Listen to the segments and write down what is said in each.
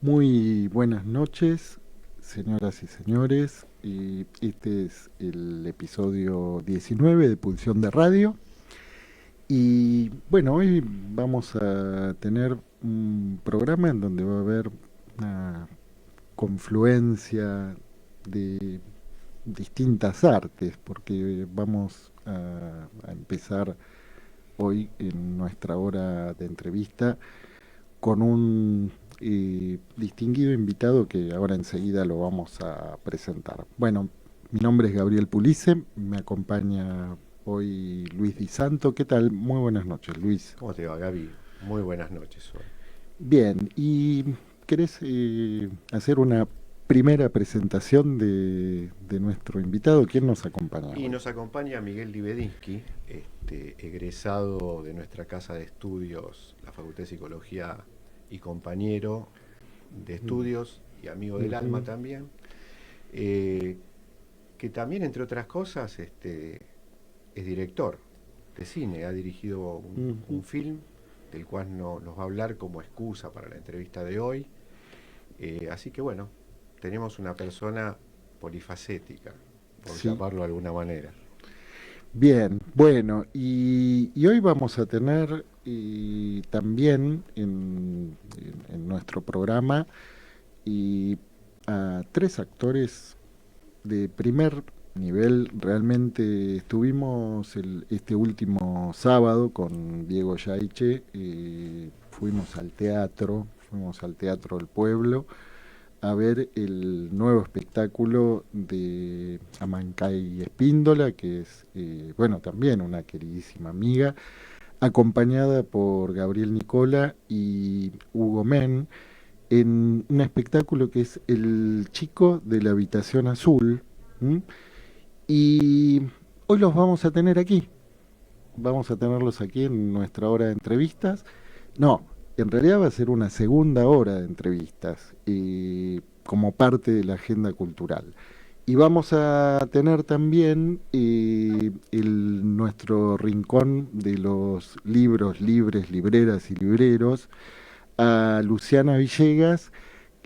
Muy buenas noches, señoras y señores. Este es el episodio 19 de Pulsión de Radio. Y bueno, hoy vamos a tener un programa en donde va a haber una confluencia de distintas artes, porque vamos a empezar hoy en nuestra hora de entrevista con un distinguido invitado que ahora enseguida lo vamos a presentar. Bueno, mi nombre es Gabriel Pulice, me acompaña hoy Luis Di Santo. ¿Qué tal? Muy buenas noches, Luis. ¿Cómo te va, Gaby? Muy buenas noches hoy. Bien, ¿y querés hacer una primera presentación de nuestro invitado? ¿Quién nos acompaña Y hoy? nos acompaña Miguel Libedinsky, egresado de nuestra casa de estudios, la Facultad de Psicología y compañero de estudios y amigo del alma Ujú. también, que también, entre otras cosas, es director de cine, ha dirigido un Ujú. film del cual nos va a hablar como excusa para la entrevista de hoy. Así que bueno, tenemos una persona polifacética, por Sí. llamarlo de alguna manera. Bien, bueno, y hoy vamos a tener también en nuestro programa a tres actores de primer nivel. Realmente estuvimos este último sábado con Diego Yaiche, fuimos al Teatro del Pueblo a ver el nuevo espectáculo de Amancay Espíndola, que es, bueno, también una queridísima amiga, acompañada por Gabriel Nicola y Hugo Men, en un espectáculo que es El Chico de la Habitación Azul. ¿M? Y hoy los vamos a tener aquí. Vamos a tenerlos aquí en nuestra hora de entrevistas. No, en realidad va a ser una segunda hora de entrevistas como parte de la agenda cultural. Y vamos a tener también nuestro rincón de los libros libres, libreras y libreros, a Luciana Villegas,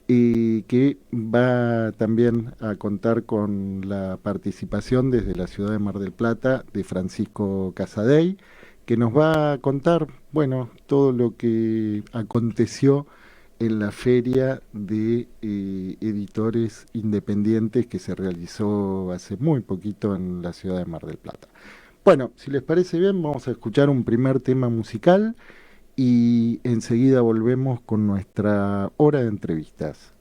que va también a contar con la participación desde la ciudad de Mar del Plata de Francisco Casadei, que nos va a contar, bueno, todo lo que aconteció en la feria de editores independientes que se realizó hace muy poquito en la ciudad de Mar del Plata. Bueno, si les parece bien, vamos a escuchar un primer tema musical y enseguida volvemos con nuestra hora de entrevistas.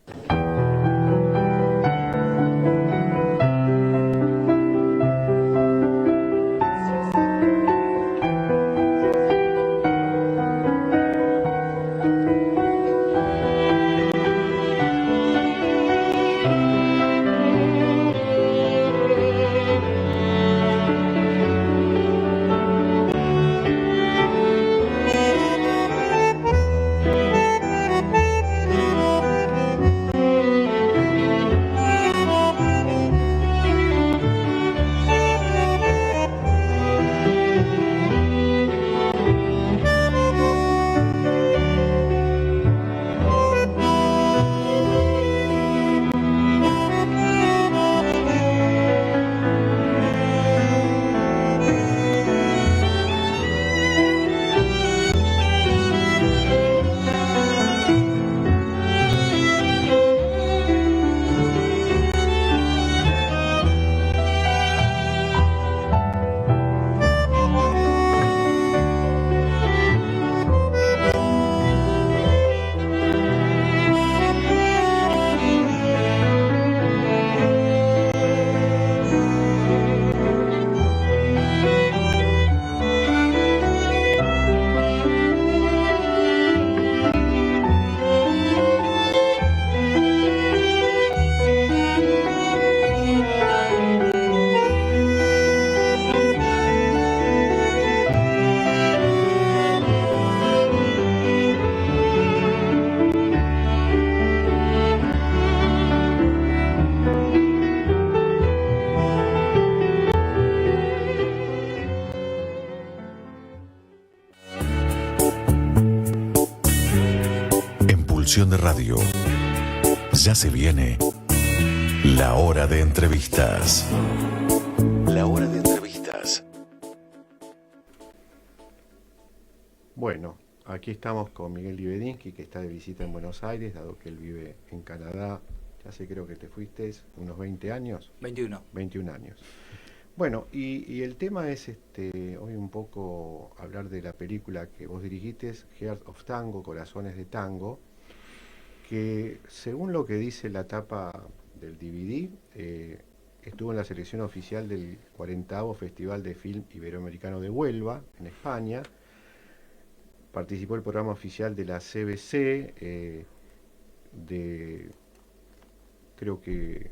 Pulsión de Radio, Ya se viene la hora de entrevistas. La hora de entrevistas. Bueno, aquí estamos con Miguel Libedinsky, que está de visita en Buenos Aires, dado que él vive en Canadá. Ya sé, creo que te fuiste unos 20 años. 21. 21 años. Bueno, y el tema es hoy un poco hablar de la película que vos dirigiste, Heart of Tango, Corazones de Tango, que según lo que dice la tapa del DVD, estuvo en la selección oficial del 40º Festival de Film Iberoamericano de Huelva, en España. Participó el programa oficial de la CBC, de creo que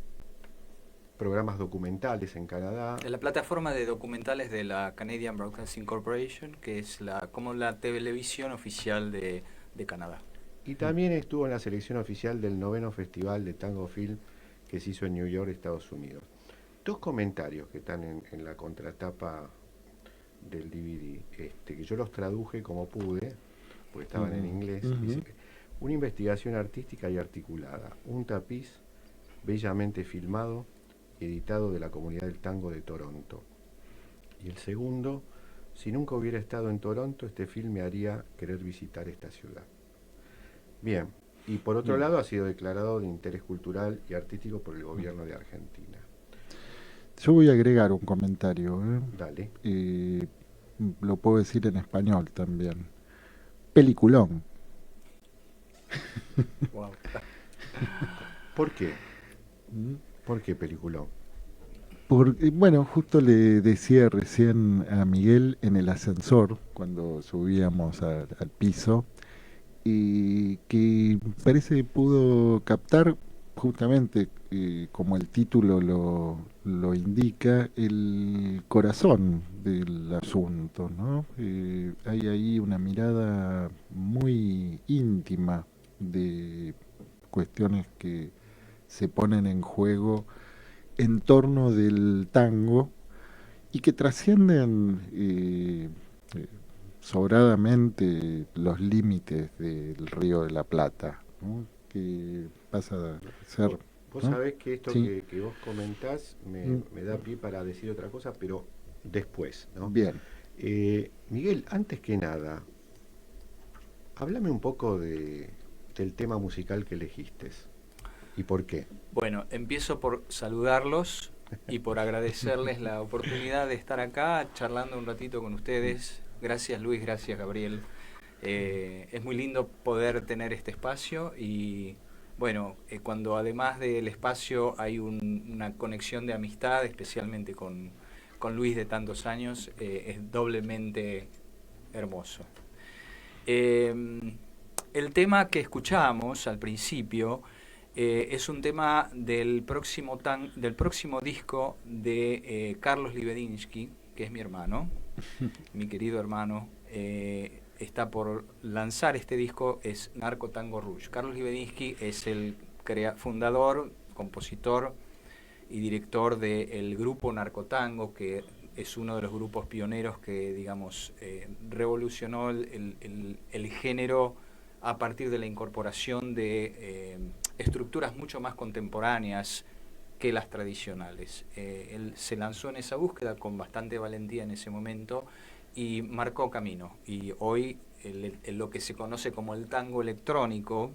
programas documentales en Canadá. La plataforma de documentales de la Canadian Broadcasting Corporation, que es como la televisión oficial de Canadá. Y también estuvo en la selección oficial del 9º Festival de Tango Film que se hizo en New York, Estados Unidos. Dos comentarios que están en la contratapa del DVD, que yo los traduje como pude, porque estaban en inglés. Dice, una investigación artística y articulada, un tapiz bellamente filmado y editado de la comunidad del tango de Toronto. Y el segundo, si nunca hubiera estado en Toronto, este film me haría querer visitar esta ciudad. Bien, y por otro lado ha sido declarado de interés cultural y artístico por el gobierno de Argentina. Yo voy a agregar un comentario. Dale. Lo puedo decir en español también. Peliculón. Wow. ¿Por qué? ¿Por qué peliculón? Porque, bueno, justo le decía recién a Miguel en el ascensor, cuando subíamos al piso, y que parece que pudo captar justamente, como el título lo indica, el corazón del asunto, ¿no? Hay ahí una mirada muy íntima de cuestiones que se ponen en juego en torno del tango y que trascienden sobradamente los límites del Río de la Plata, ¿no? Que pasa a ser... Vos ¿no? sabés que esto Sí. que vos comentás me da pie para decir otra cosa, pero después, ¿no? Bien. Miguel, antes que nada, háblame un poco del tema musical que elegiste y por qué. Bueno, empiezo por saludarlos y por agradecerles la oportunidad de estar acá charlando un ratito con ustedes. Gracias Luis, gracias Gabriel. Es muy lindo poder tener este espacio y bueno, cuando además del espacio hay una conexión de amistad, especialmente con Luis de tantos años, es doblemente hermoso. El tema que escuchamos al principio es un tema del próximo disco de Carlos Libedinsky, que es mi hermano, mi querido hermano. Está por lanzar este disco, es Narco Tango Rouge. Carlos Libedinsky es el fundador, compositor y director del grupo Narcotango, que es uno de los grupos pioneros que, digamos, revolucionó el género a partir de la incorporación de estructuras mucho más contemporáneas que las tradicionales. Él se lanzó en esa búsqueda con bastante valentía en ese momento y marcó camino. Y hoy lo que se conoce como el tango electrónico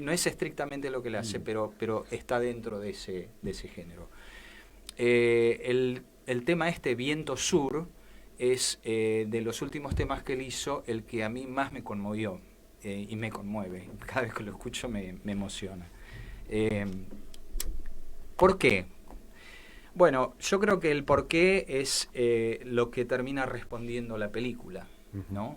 no es estrictamente lo que le hace, pero está dentro de ese género. El tema Viento Sur es de los últimos temas que él hizo el que a mí más me conmovió y me conmueve. Cada vez que lo escucho me emociona. ¿Por qué? Bueno, yo creo que el por qué es lo que termina respondiendo la película, ¿no?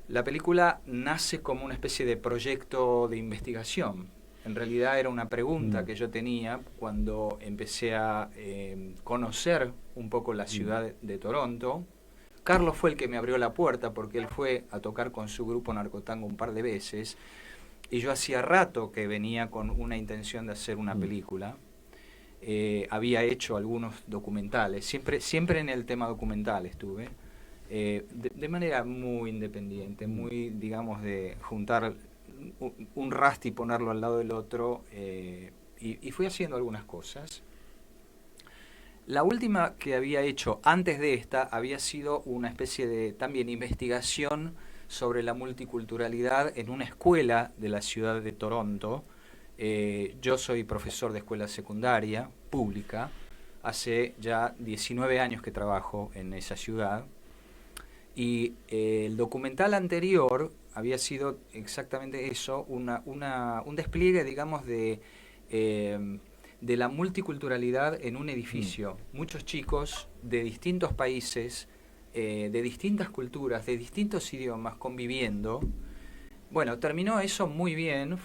La película nace como una especie de proyecto de investigación. En realidad era una pregunta que yo tenía cuando empecé a conocer un poco la ciudad de Toronto. Carlos fue el que me abrió la puerta porque él fue a tocar con su grupo Narcotango un par de veces y yo hacía rato que venía con una intención de hacer una película. Había hecho algunos documentales, siempre en el tema documental estuve, de manera muy independiente, muy, digamos, de juntar un rasti, ponerlo al lado del otro, y fui haciendo algunas cosas. La última que había hecho antes de esta había sido una especie de también investigación sobre la multiculturalidad en una escuela de la ciudad de Toronto. Yo soy profesor de escuela secundaria pública, hace ya 19 años que trabajo en esa ciudad, y el documental anterior había sido exactamente eso, un despliegue, digamos, de la multiculturalidad en un edificio. Muchos chicos de distintos países, de distintas culturas, de distintos idiomas conviviendo. Bueno, terminó eso muy bien,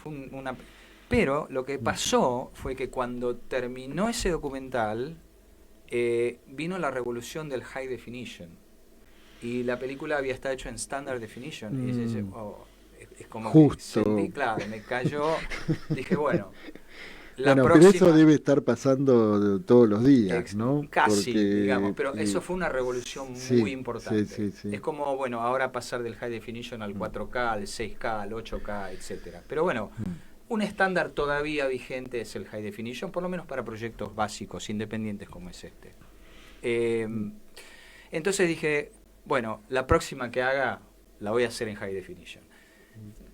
pero lo que pasó fue que cuando terminó ese documental, vino la revolución del high definition. Y la película había estado hecha en standard definition. Y es como justo. que sentí, claro, me cayó. Dije, bueno, bueno, pero eso debe estar pasando todos los días, ¿no? Casi, porque, digamos, pero eso fue una revolución muy importante. Sí. Es como, bueno, ahora pasar del high definition al 4K, al 6K, al 8K, etcétera. Pero bueno, un estándar todavía vigente es el high definition, por lo menos para proyectos básicos, independientes como es este. Entonces dije, bueno, la próxima que haga la voy a hacer en high definition.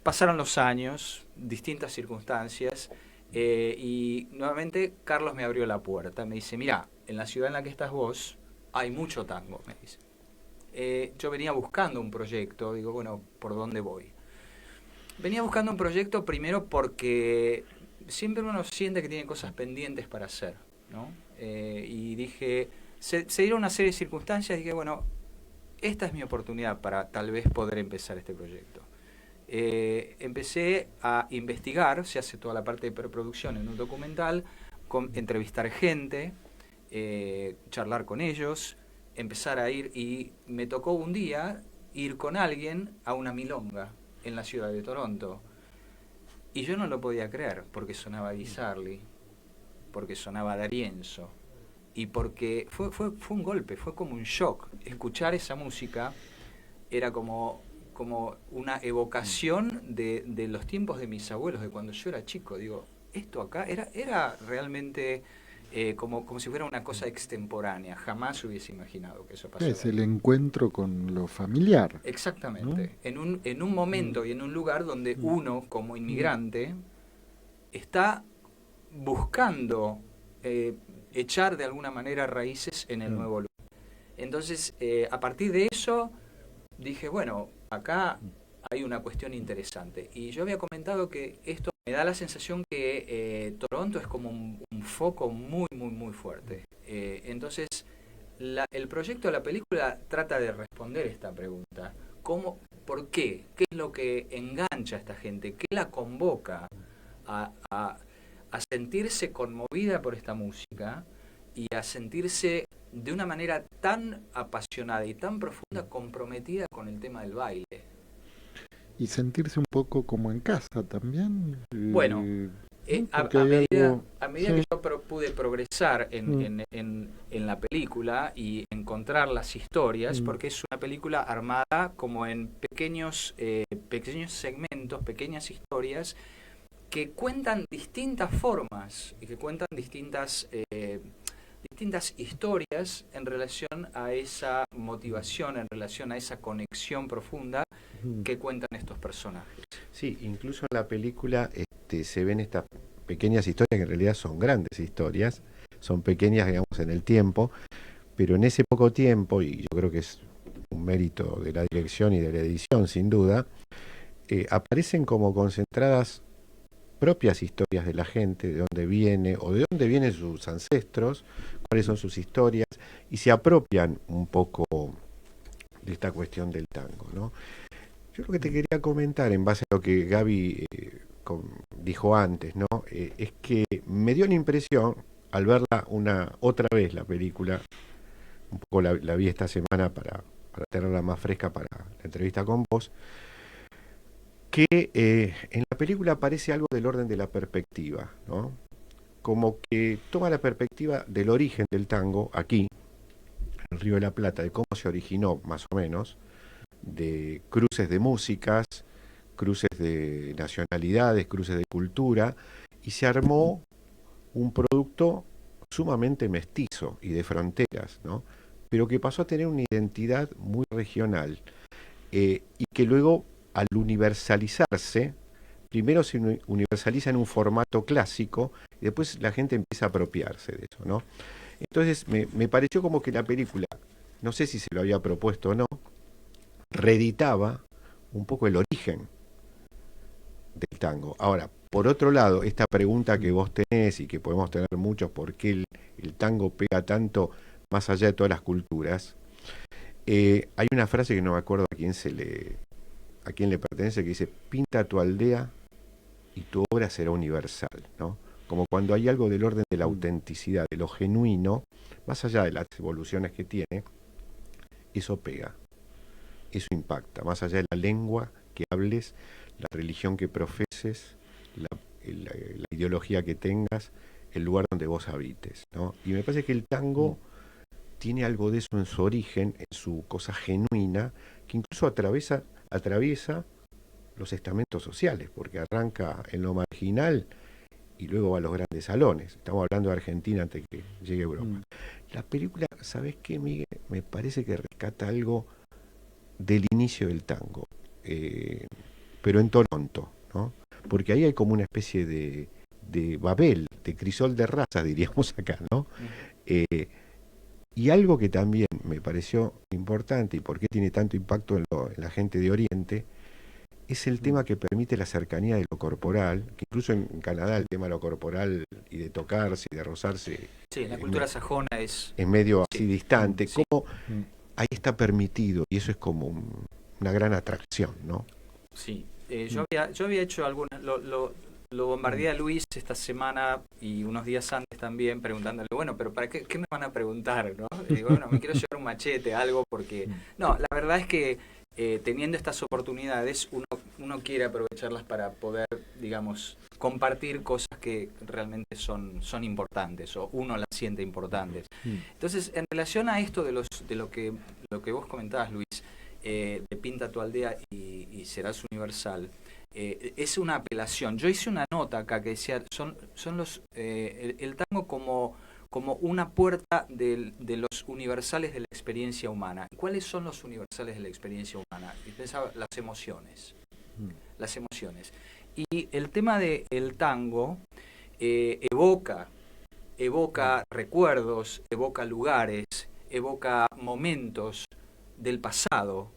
Pasaron los años, distintas circunstancias, y nuevamente Carlos me abrió la puerta. Me dice, mira, en la ciudad en la que estás vos hay mucho tango, me dice. Yo venía buscando un proyecto, digo, bueno, ¿por dónde voy? Venía buscando un proyecto primero porque siempre uno siente que tiene cosas pendientes para hacer, ¿no? Y dije, se dieron una serie de circunstancias, y dije, bueno, esta es mi oportunidad para tal vez poder empezar este proyecto. Empecé a investigar, se hace toda la parte de preproducción en un documental, entrevistar gente, charlar con ellos, empezar a ir, y me tocó un día ir con alguien a una milonga en la ciudad de Toronto, y yo no lo podía creer, porque sonaba Guisarli, porque sonaba D'Arienzo, y porque fue un golpe, fue como un shock. Escuchar esa música era como una evocación de los tiempos de mis abuelos, de cuando yo era chico. Digo, esto acá era realmente como si fuera una cosa extemporánea. Jamás hubiese imaginado que eso pasara. Es el encuentro con lo familiar. Exactamente. ¿No? En un momento y en un lugar donde uno, como inmigrante, está buscando echar de alguna manera raíces en el nuevo lugar. Entonces, a partir de eso, dije, bueno, acá hay una cuestión interesante. Y yo había comentado que esto me da la sensación que Toronto es como un foco muy, muy, muy fuerte. Entonces, el proyecto de la película trata de responder esta pregunta. ¿Por qué? ¿Qué es lo que engancha a esta gente? ¿Qué la convoca a sentirse conmovida por esta música y a sentirse de una manera tan apasionada y tan profunda, comprometida con el tema del baile? Y sentirse un poco como en casa también. Bueno, a medida que yo pude progresar en la película y encontrar las historias, porque es una película armada como en pequeños segmentos, pequeñas historias, que cuentan distintas formas y que cuentan distintas historias en relación a esa motivación, en relación a esa conexión profunda que cuentan estos personajes. Sí, incluso en la película se ven estas pequeñas historias que en realidad son grandes historias, son pequeñas, digamos, en el tiempo, pero en ese poco tiempo, y yo creo que es un mérito de la dirección y de la edición, sin duda, aparecen como concentradas propias historias de la gente, de dónde viene o de dónde vienen sus ancestros, cuáles son sus historias, y se apropian un poco de esta cuestión del tango, ¿no? Yo lo que te quería comentar, en base a lo que Gaby dijo antes, ¿no? Es que me dio la impresión, al verla otra vez la película, un poco la vi esta semana para tenerla más fresca para la entrevista con vos, que en la película aparece algo del orden de la perspectiva, ¿no? Como que toma la perspectiva del origen del tango aquí, en el Río de la Plata, de cómo se originó más o menos, de cruces de músicas, cruces de nacionalidades, cruces de cultura, y se armó un producto sumamente mestizo y de fronteras, ¿no? Pero que pasó a tener una identidad muy regional, y que luego, al universalizarse, primero se universaliza en un formato clásico y después la gente empieza a apropiarse de eso, ¿no? Entonces me pareció como que la película, no sé si se lo había propuesto o no, reeditaba un poco el origen del tango. Ahora, por otro lado, esta pregunta que vos tenés y que podemos tener muchos, ¿por qué el tango pega tanto más allá de todas las culturas? Hay una frase que no me acuerdo a quién le pertenece, que dice: pinta tu aldea y tu obra será universal, ¿no? Como cuando hay algo del orden de la autenticidad, de lo genuino, más allá de las evoluciones que tiene, eso pega, eso impacta, más allá de la lengua que hables, la religión que profeses, la ideología que tengas, el lugar donde vos habites, ¿no? Y me parece que el tango tiene algo de eso en su origen, en su cosa genuina, que incluso atraviesa los estamentos sociales, porque arranca en lo marginal y luego va a los grandes salones. Estamos hablando de Argentina antes que llegue a Europa. La película, ¿sabés qué, Miguel? Me parece que rescata algo del inicio del tango, pero en Toronto, ¿no? Porque ahí hay como una especie de Babel, de crisol de raza, diríamos acá, ¿no? Y algo que también me pareció importante y por qué tiene tanto impacto en la gente de Oriente, es el tema que permite la cercanía de lo corporal, que incluso en Canadá el tema de lo corporal y de tocarse y de rozarse Sí, la cultura sajona es... es medio así Sí, distante, sí. como ahí está permitido y eso es como una gran atracción, ¿no? Sí, yo había hecho algunas, lo bombardeé a Luis esta semana y unos días antes también preguntándole, bueno, pero ¿para qué me van a preguntar, no? Y digo, bueno, me quiero llevar un machete, algo, porque... No, la verdad es que teniendo estas oportunidades, uno quiere aprovecharlas para poder, digamos, compartir cosas que realmente son importantes o uno las siente importantes. Entonces, en relación a esto de lo que vos comentabas, Luis, de pinta tu aldea y serás universal, es una apelación. Yo hice una nota acá que decía, son el tango como una puerta de los universales de la experiencia humana. ¿Cuáles son los universales de la experiencia humana? Y pensaba, las emociones. Las emociones. Y el tema del tango evoca recuerdos, evoca lugares, evoca momentos del pasado,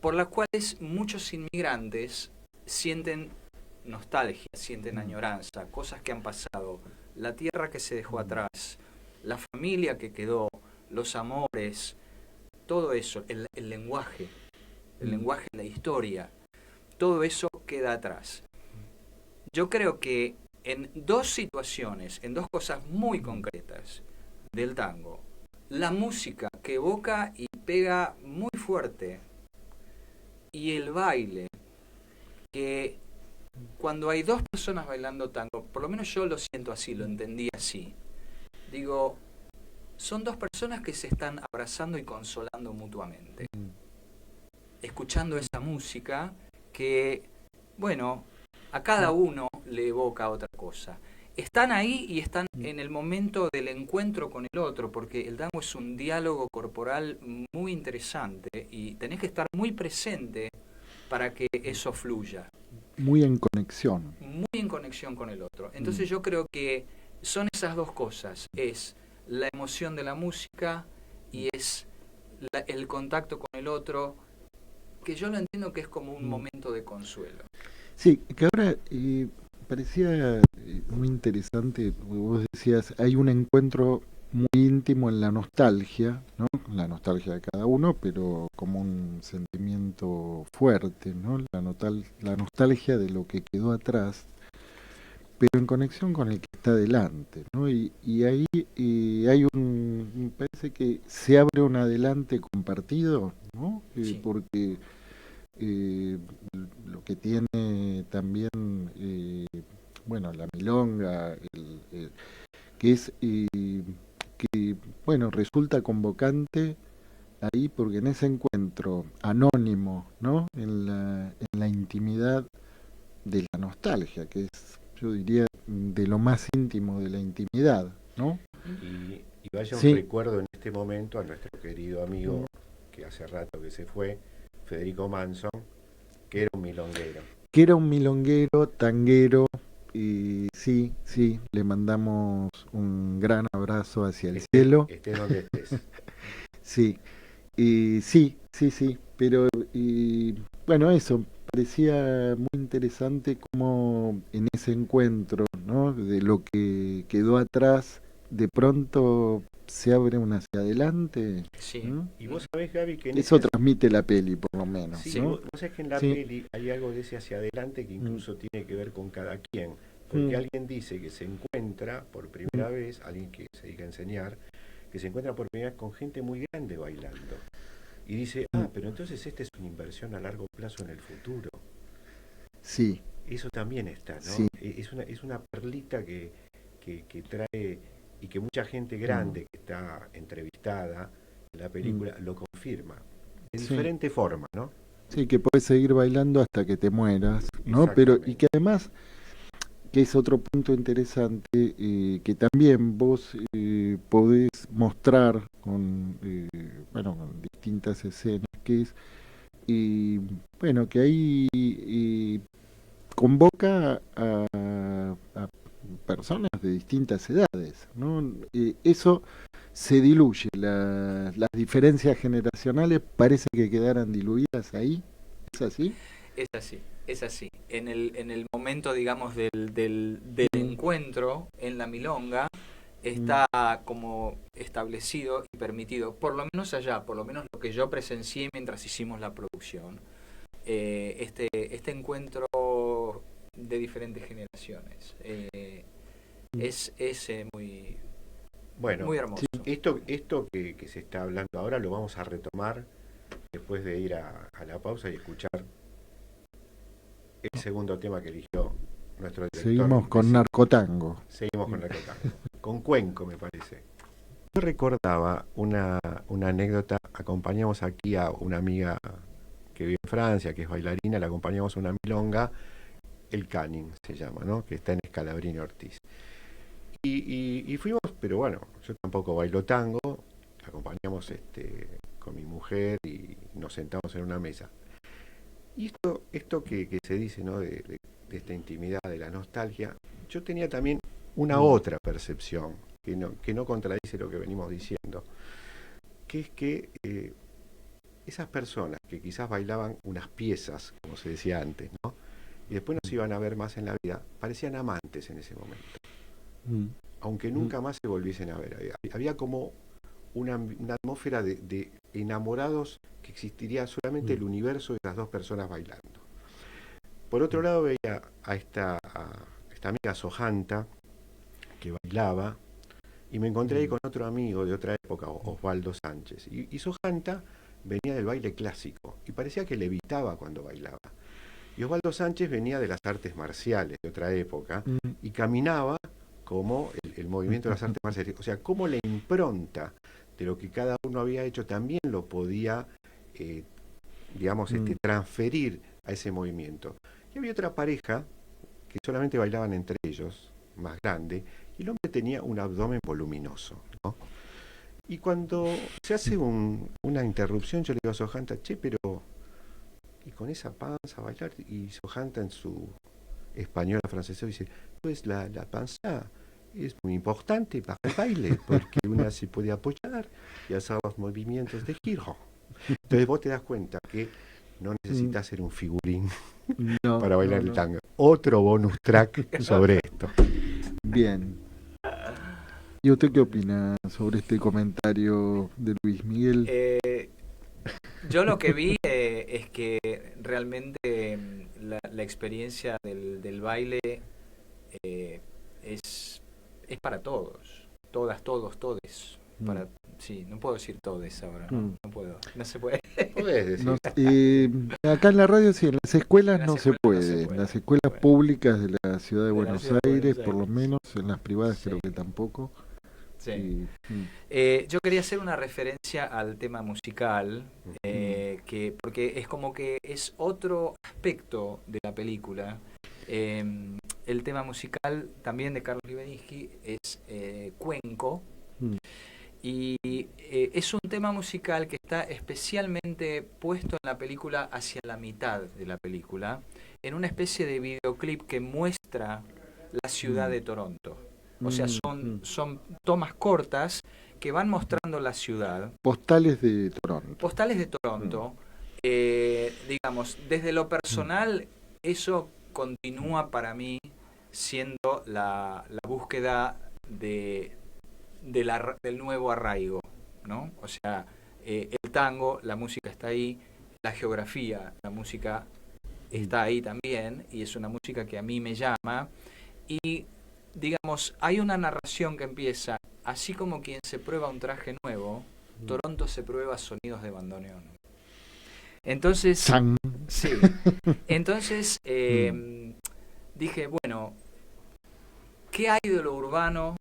por las cuales muchos inmigrantes sienten nostalgia, sienten añoranza, cosas que han pasado, la tierra que se dejó atrás, la familia que quedó, los amores, todo eso, el lenguaje, la historia, todo eso queda atrás. Yo creo que en dos situaciones, en dos cosas muy concretas del tango, la música que evoca y pega muy fuerte y el baile, que cuando hay dos personas bailando tango, por lo menos yo lo siento así, lo entendí así, digo, son dos personas que se están abrazando y consolando mutuamente, escuchando esa música que, bueno, a cada uno le evoca otra cosa. Están ahí y están en el momento del encuentro con el otro, porque el tango es un diálogo corporal muy interesante y tenés que estar muy presente para que eso fluya. Muy en conexión. Muy en conexión con el otro. Entonces yo creo que son esas dos cosas. Es la emoción de la música y es el contacto con el otro, que yo lo entiendo que es como un momento de consuelo. Sí, que ahora parecía muy interesante, vos decías, hay un encuentro muy íntimo en la nostalgia, ¿no? La nostalgia de cada uno, pero como un sentimiento fuerte, ¿no? La nostalgia de lo que quedó atrás, pero en conexión con el que está delante, ¿no? Y ahí hay me parece que se abre un adelante compartido, ¿no? Sí. Porque eh, lo que tiene también, bueno, la milonga, que es que, bueno, resulta convocante ahí porque en ese encuentro anónimo, ¿no? En la intimidad de la nostalgia, que es, yo diría, de lo más íntimo de la intimidad, ¿no? Y vaya un Sí. recuerdo en este momento a nuestro querido amigo, que hace rato que se fue, Federico Manson, que era un milonguero. Que era un milonguero, tanguero, y sí, sí, le mandamos un gran abrazo hacia el cielo. Estés donde estés. Sí, y sí, sí, sí, pero y, bueno, eso, parecía muy interesante como en ese encuentro, ¿no? De lo que quedó atrás, de pronto se abre una hacia adelante, Sí. ¿no? Y vos sabés, Gaby, que en Eso ese... transmite la peli, por lo menos, Sí, ¿no? vos sabés que en la Sí. peli hay algo de ese hacia adelante que incluso tiene que ver con cada quien. Porque alguien dice que se encuentra por primera vez, alguien que se dedica a enseñar, que se encuentra por primera vez con gente muy grande bailando. Y dice, pero entonces esta es una inversión a largo plazo en el futuro. Sí, Eso también está, ¿no? sí. Es una perlita que trae y que mucha gente grande que está entrevistada en la película lo confirma. De Sí. diferente forma, ¿no? Sí, que puedes seguir bailando hasta que te mueras, ¿no? Pero, y que además, que es otro punto interesante, que también vos podés mostrar con, bueno, con distintas escenas, que es, bueno, que ahí convoca a personas de distintas edades, ¿no? Eso se diluye, las diferencias generacionales parece que quedaran diluidas ahí, ¿es así? Es así, es así. En el momento, digamos, del encuentro en la milonga, está como establecido y permitido, por lo menos allá, por lo menos lo que yo presencié mientras hicimos la producción, este encuentro de diferentes generaciones. Es muy, bueno, muy hermoso. Esto que se está hablando ahora lo vamos a retomar después de ir a la pausa y escuchar el segundo tema que eligió nuestro director. Seguimos con Narcotango. Seguimos con Narcotango. Con Cuenco, me parece. Yo recordaba una anécdota. Acompañamos aquí a una amiga que vive en Francia, que es bailarina, la acompañamos a una milonga, el Canning se llama, ¿no? Que está en Scalabrini Ortiz. Y fuimos, pero bueno, yo tampoco bailo tango, acompañamos con mi mujer y nos sentamos en una mesa. Y esto que se dice, ¿no? de esta intimidad, de la nostalgia, yo tenía también una otra percepción que no contradice lo que venimos diciendo, que es que esas personas que quizás bailaban unas piezas, como se decía antes, ¿no? Y después nos iban a ver más en la vida, parecían amantes en ese momento. Aunque nunca más se volviesen a ver. Había como una atmósfera de enamorados que existiría solamente el universo de las dos personas bailando. Por otro lado veía a esta amiga Sojanta que bailaba y me encontré ahí con otro amigo de otra época, Osvaldo Sánchez. Y Sojanta venía del baile clásico y parecía que levitaba cuando bailaba. Y Osvaldo Sánchez venía de las artes marciales de otra época y caminaba como el movimiento de las artes marciales. O sea, cómo la impronta de lo que cada uno había hecho también lo podía, digamos, transferir a ese movimiento. Y había otra pareja que solamente bailaban entre ellos, más grande, y el hombre tenía un abdomen voluminoso, ¿no? Y cuando se hace una interrupción, yo le digo a Sojanta, che, pero y con esa panza bailar, y Sojanta en su española francesa dice, pues la panza es muy importante para el baile, porque una se puede apoyar y hacer los movimientos de giro. Entonces vos te das cuenta que no necesitas ser un figurín para bailar el tango. Otro bonus track sobre esto. Bien. ¿Y usted qué opina sobre este comentario de Luis Miguel? Yo lo que vi es que realmente la experiencia del baile es para todos, todas, todos, todes. Sí, no puedo decir todes ahora, ¿no? No puedo, no se puede. Podés decir. Acá en la radio sí, en las escuelas no se puede. En las escuelas públicas de la ciudad de Buenos ciudad de Aires, Buenos por lo Aires. menos, en las privadas Sí. creo que tampoco. Sí. Y, Yo quería hacer una referencia al tema musical, porque es como que es otro aspecto de la película. El tema musical también de Carlos Libedinsky es cuenco, mm, y es un tema musical que está especialmente puesto en la película hacia la mitad de la película, en una especie de videoclip que muestra la ciudad de Toronto. O sea, son tomas cortas que van mostrando la ciudad. postales de Toronto. Postales de Toronto, digamos, desde lo personal, eso continúa para mí siendo la búsqueda del nuevo arraigo, ¿no? O sea, el tango, la música está ahí, la geografía, la música está ahí también, y es una música que a mí me llama, y digamos, hay una narración que empieza, así como quien se prueba un traje nuevo, Toronto se prueba sonidos de bandoneón. Entonces, Chan. sí, entonces dije, bueno, ¿qué hay de lo urbano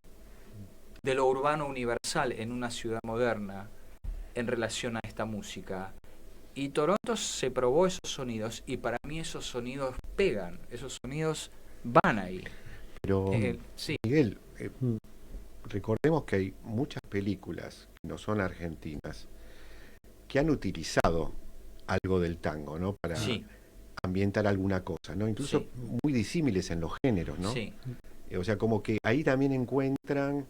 universal en una ciudad moderna en relación a esta música? Y Toronto se probó esos sonidos, y para mí esos sonidos pegan, esos sonidos van ahí. Pero, Sí, Miguel, recordemos que hay muchas películas que no son argentinas que han utilizado algo del tango, ¿no? Para sí, ambientar alguna cosa, ¿no? Incluso sí, muy disímiles en los géneros, ¿no? sí, O sea, como que ahí también encuentran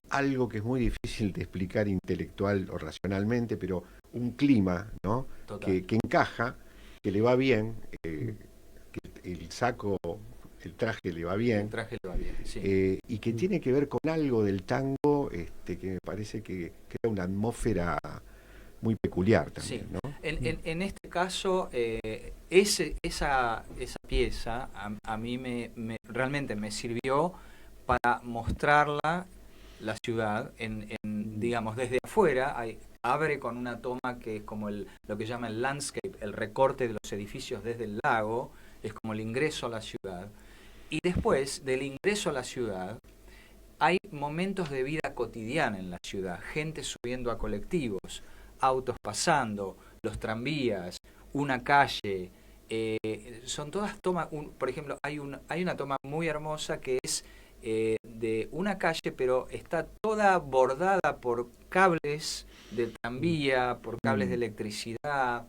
algo que es muy difícil de explicar intelectual o racionalmente, pero un clima, ¿no? total. Que encaja, que le va bien, que el saco, el traje le va El bien, traje le va bien, sí. y que tiene que ver con algo del tango, que me parece que crea una atmósfera muy peculiar Sí. también, ¿no? En este caso, esa pieza a mí realmente me sirvió para mostrarla, la ciudad, digamos, desde afuera. Abre con una toma que es como lo que llama el landscape, el recorte de los edificios desde el lago, es como el ingreso a la ciudad. Y después del ingreso a la ciudad, hay momentos de vida cotidiana en la ciudad, gente subiendo a colectivos, autos pasando, los tranvías, una calle. Son todas tomas, por ejemplo, hay una toma muy hermosa que es de una calle, pero está toda bordada por cables de tranvía, por cables de electricidad.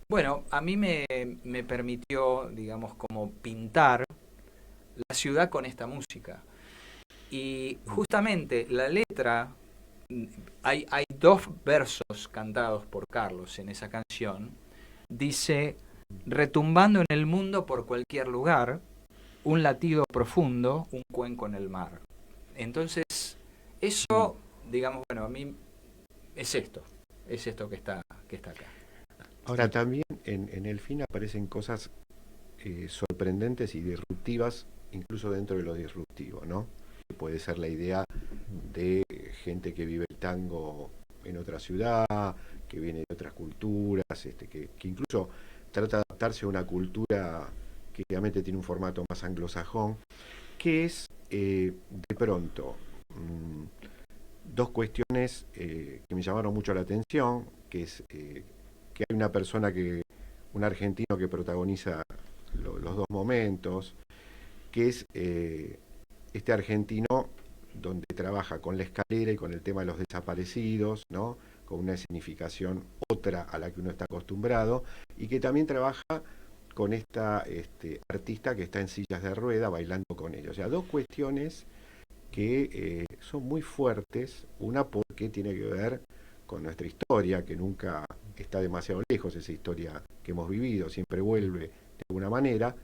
Bueno, a mí me permitió, digamos, como pintar la ciudad con esta música. Y justamente la letra, hay dos versos cantados por Carlos en esa canción. Dice, retumbando en el mundo por cualquier lugar, un latido profundo, un cuenco en el mar. Entonces, eso, digamos, bueno, a mí es esto que está acá. Ahora también en el fin aparecen cosas sorprendentes y disruptivas, incluso dentro de lo disruptivo, ¿no? Puede ser la idea de gente que vive el tango en otra ciudad, que viene de otras culturas, que incluso trata de adaptarse a una cultura que realmente tiene un formato más anglosajón, que es de pronto dos cuestiones que me llamaron mucho la atención, que es que hay una persona un argentino que protagoniza los dos momentos, que es este argentino donde trabaja con la escalera y con el tema de los desaparecidos, ¿no? Con una significación otra a la que uno está acostumbrado, y que también trabaja con esta artista que está en sillas de rueda bailando con ellos. O sea, dos cuestiones que son muy fuertes, una porque tiene que ver con nuestra historia, que nunca está demasiado lejos, esa historia que hemos vivido, siempre vuelve de alguna manera,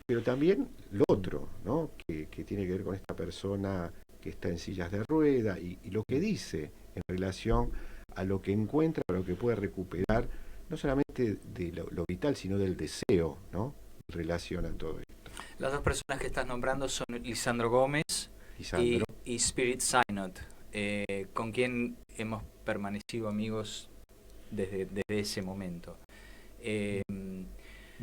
pero también lo otro, ¿no? Que tiene que ver con esta persona que está en sillas de rueda y lo que dice en relación a lo que encuentra, a lo que puede recuperar, no solamente de lo vital, sino del deseo, ¿no? Relacionan todo esto. Las dos personas que estás nombrando son Lisandro Gómez y Spirit Synod, con quien hemos permanecido amigos desde ese momento.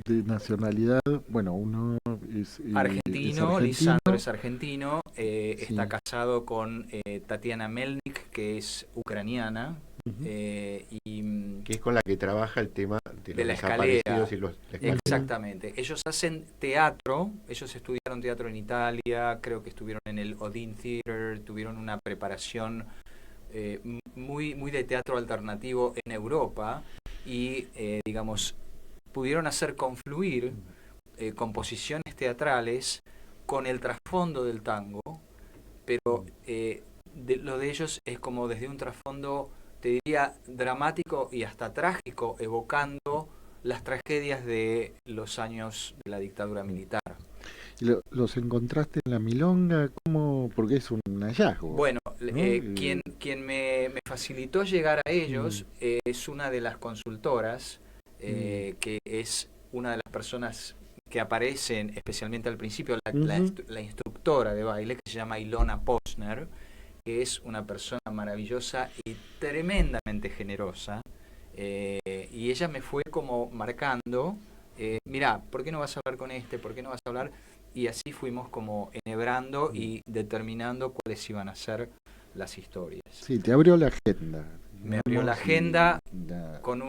De nacionalidad, bueno, uno es Argentino, Lisandro es argentino, Sí. está casado con Tatiana Melnik, que es ucraniana, Ujú. y Que es con la que trabaja el tema de de los la desaparecidos escalera. y la escalera. Exactamente. Ellos hacen teatro, ellos estudiaron teatro en Italia, creo que estuvieron en el Odin Theater, tuvieron una preparación muy de teatro alternativo en Europa y, digamos, pudieron hacer confluir composiciones teatrales con el trasfondo del tango, pero lo de ellos es como desde un trasfondo, te diría, dramático y hasta trágico, evocando las tragedias de los años de la dictadura militar. ¿Los encontraste en la Milonga? ¿Cómo? Porque es un hallazgo. Bueno, ¿no? quien me facilitó llegar a ellos es una de las consultoras, que es una de las personas que aparecen especialmente al principio, la instructora de baile, que se llama Ilona Posner, que es una persona maravillosa y tremendamente generosa, y ella me fue como marcando, mirá, ¿por qué no vas a hablar con este? ¿Por qué no vas a hablar? Y así fuimos como enhebrando y determinando cuáles iban a ser las historias. Sí, te abrió la agenda. Me abrió la digamos, agenda la- con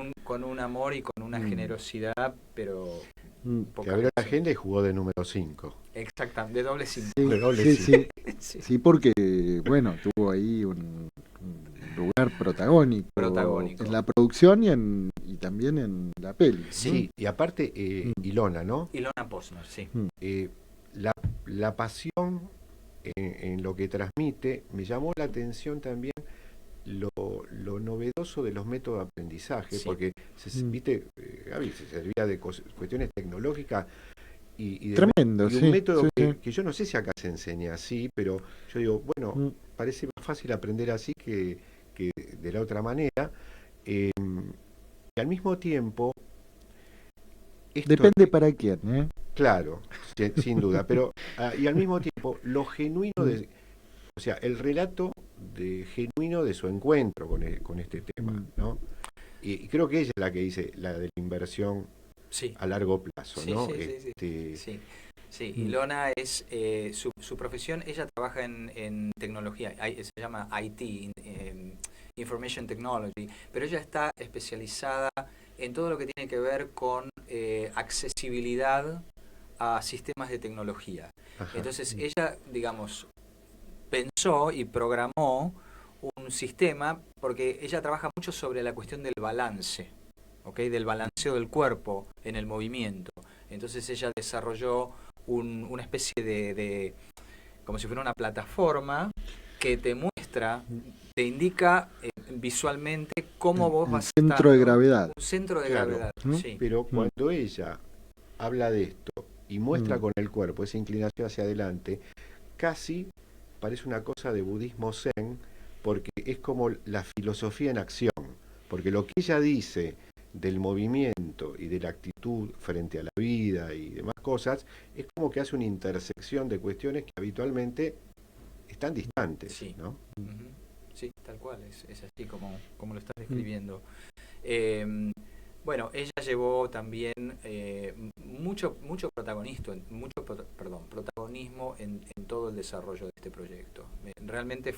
un amor y con una generosidad, pero Mm, Que pocas abrió la veces. agenda y jugó de número 5. Exactamente, de doble 5. Sí, De doble sí, sí. sí, Sí. sí, porque, bueno, tuvo ahí un lugar protagónico, Protagónico. en la producción y también en la peli. ¿no? Sí, y aparte, Ilona, ¿no? Ilona Posner, sí. Eh, la pasión en lo que transmite, me llamó la atención también lo novedoso de los métodos de aprendizaje, Sí. porque, viste, Gaby se servía de cuestiones tecnológicas y Tremendo, y un sí, método sí, que, sí. que yo no sé si acá se enseña así, pero yo digo, bueno, Mm. parece más fácil aprender así que de la otra manera. Y al mismo tiempo, esto Depende para quién, ¿eh? claro, sin duda, pero y al mismo tiempo lo genuino o sea, el relato genuino de su encuentro con este tema, ¿no? Y creo que ella es la que dice la de la inversión Sí. a largo plazo, Sí, ¿no? sí, sí, sí. Sí. Sí, Ilona es su profesión, ella trabaja en tecnología, se llama IT, Information Technology, pero ella está especializada en todo lo que tiene que ver con accesibilidad a sistemas de tecnología. Ajá. Entonces ella, digamos, pensó y programó un sistema, porque ella trabaja mucho sobre la cuestión del balance, ¿okay? Del balanceo del cuerpo en el movimiento. Entonces ella desarrolló una especie de, como si fuera una plataforma que te muestra, te indica visualmente cómo vos vas a estar. Centro de gravedad. Un centro de Claro, gravedad, ¿no? sí. Pero cuando ella habla de esto y muestra con el cuerpo esa inclinación hacia adelante, casi parece una cosa de budismo zen, porque es como la filosofía en acción, porque lo que ella dice del movimiento y de la actitud frente a la vida y demás cosas, es como que hace una intersección de cuestiones que habitualmente están distantes, Sí. ¿no? Ujú. Sí, tal cual, es así como lo estás describiendo. Bueno, ella llevó también mucho protagonismo en todo el desarrollo de este proyecto. Realmente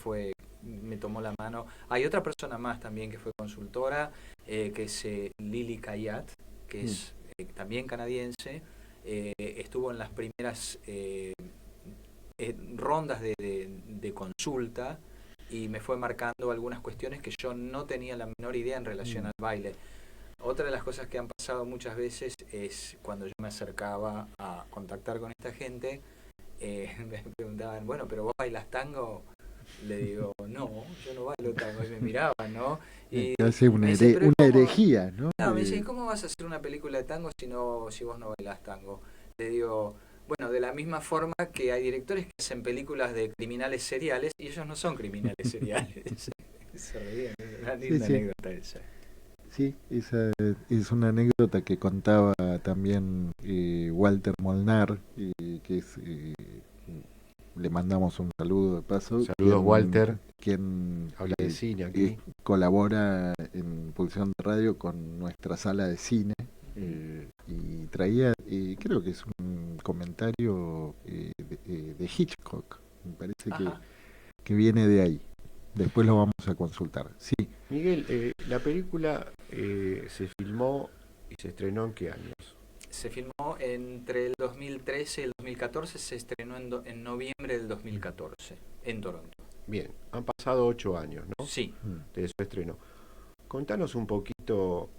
me tomó la mano. Hay otra persona más también que fue consultora, que es Lily Kayat, que es también canadiense. Estuvo en las primeras rondas de consulta y me fue marcando algunas cuestiones que yo no tenía la menor idea en relación al baile. Otra de las cosas que han pasado muchas veces es cuando yo me acercaba a contactar con esta gente, me preguntaban, bueno, ¿pero vos bailas tango? Le digo, no, yo no bailo tango. Y me miraban, ¿no? Y hace una, me dice, "¿Pero una cómo?". herejía, ¿no? No, me dice, ¿cómo vas a hacer una película de tango si vos no bailás tango? Le digo, bueno, de la misma forma que hay directores que hacen películas de criminales seriales y ellos no son criminales seriales. Se reían, es una linda anécdota esa. Sí, esa es una anécdota que contaba también Walter Molnar, que es, le mandamos un saludo de paso. Saludos, Walter. Quien habla de cine aquí. colabora en Pulsión de Radio con nuestra sala de cine. y traía, creo que es un comentario de Hitchcock, me parece Ajá. que viene de ahí. Después lo vamos a consultar. Sí, Miguel, la película se filmó y se estrenó ¿en qué años? Se filmó entre el 2013 y el 2014, se estrenó en noviembre del 2014 en Toronto. Bien, han pasado 8 años, ¿no? Sí. De su estreno. Contanos un poquito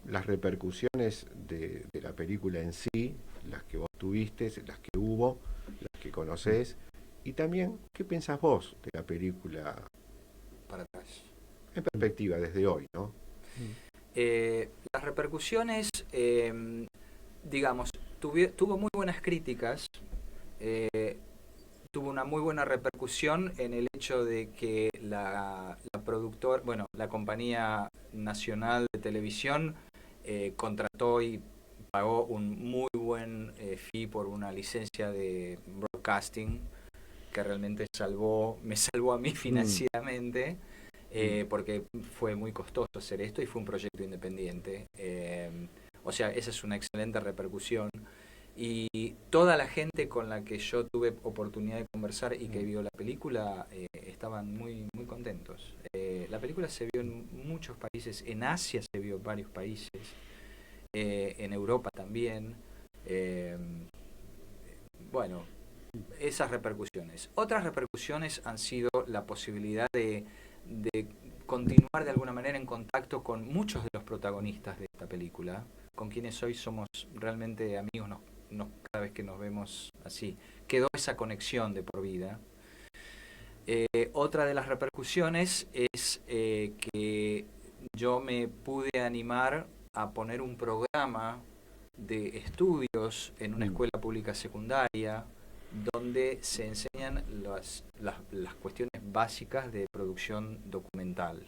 las repercusiones de la película en sí, las que vos tuviste, las que hubo, las que conocés, y también qué pensás vos de la película Para atrás. en perspectiva desde hoy, ¿no? Las repercusiones, digamos, tuvo muy buenas críticas, tuvo una muy buena repercusión en el hecho de que la compañía nacional de televisión contrató y pagó un muy buen fee por una licencia de broadcasting que realmente me salvó a mí financieramente. Porque fue muy costoso hacer esto y fue un proyecto independiente. O sea, esa es una excelente repercusión. Y toda la gente con la que yo tuve oportunidad de conversar y que vio la película estaban muy, muy contentos. La película se vio en muchos países, en Asia se vio en varios países, en Europa también. Bueno, esas repercusiones. Otras repercusiones han sido la posibilidad de continuar de alguna manera en contacto con muchos de los protagonistas de esta película, con quienes hoy somos realmente amigos, cada vez que nos vemos así. Quedó esa conexión de por vida. Otra de las repercusiones es que yo me pude animar a poner un programa de estudios en una escuela pública secundaria donde se enseñan las cuestiones básicas de producción documental,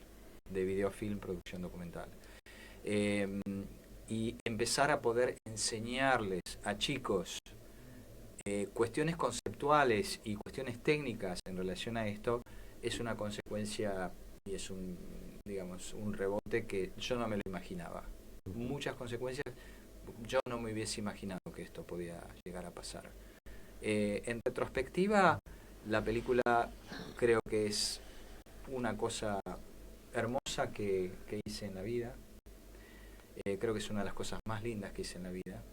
de videofilm, producción documental. Y empezar a poder enseñarles a chicos cuestiones conceptuales y cuestiones técnicas en relación a esto es una consecuencia y es un rebote que yo no me lo imaginaba. Muchas consecuencias, yo no me hubiese imaginado que esto podía llegar a pasar. En retrospectiva, la película creo que es una cosa hermosa que hice en la vida. Creo que es una de las cosas más lindas que hice en la vida.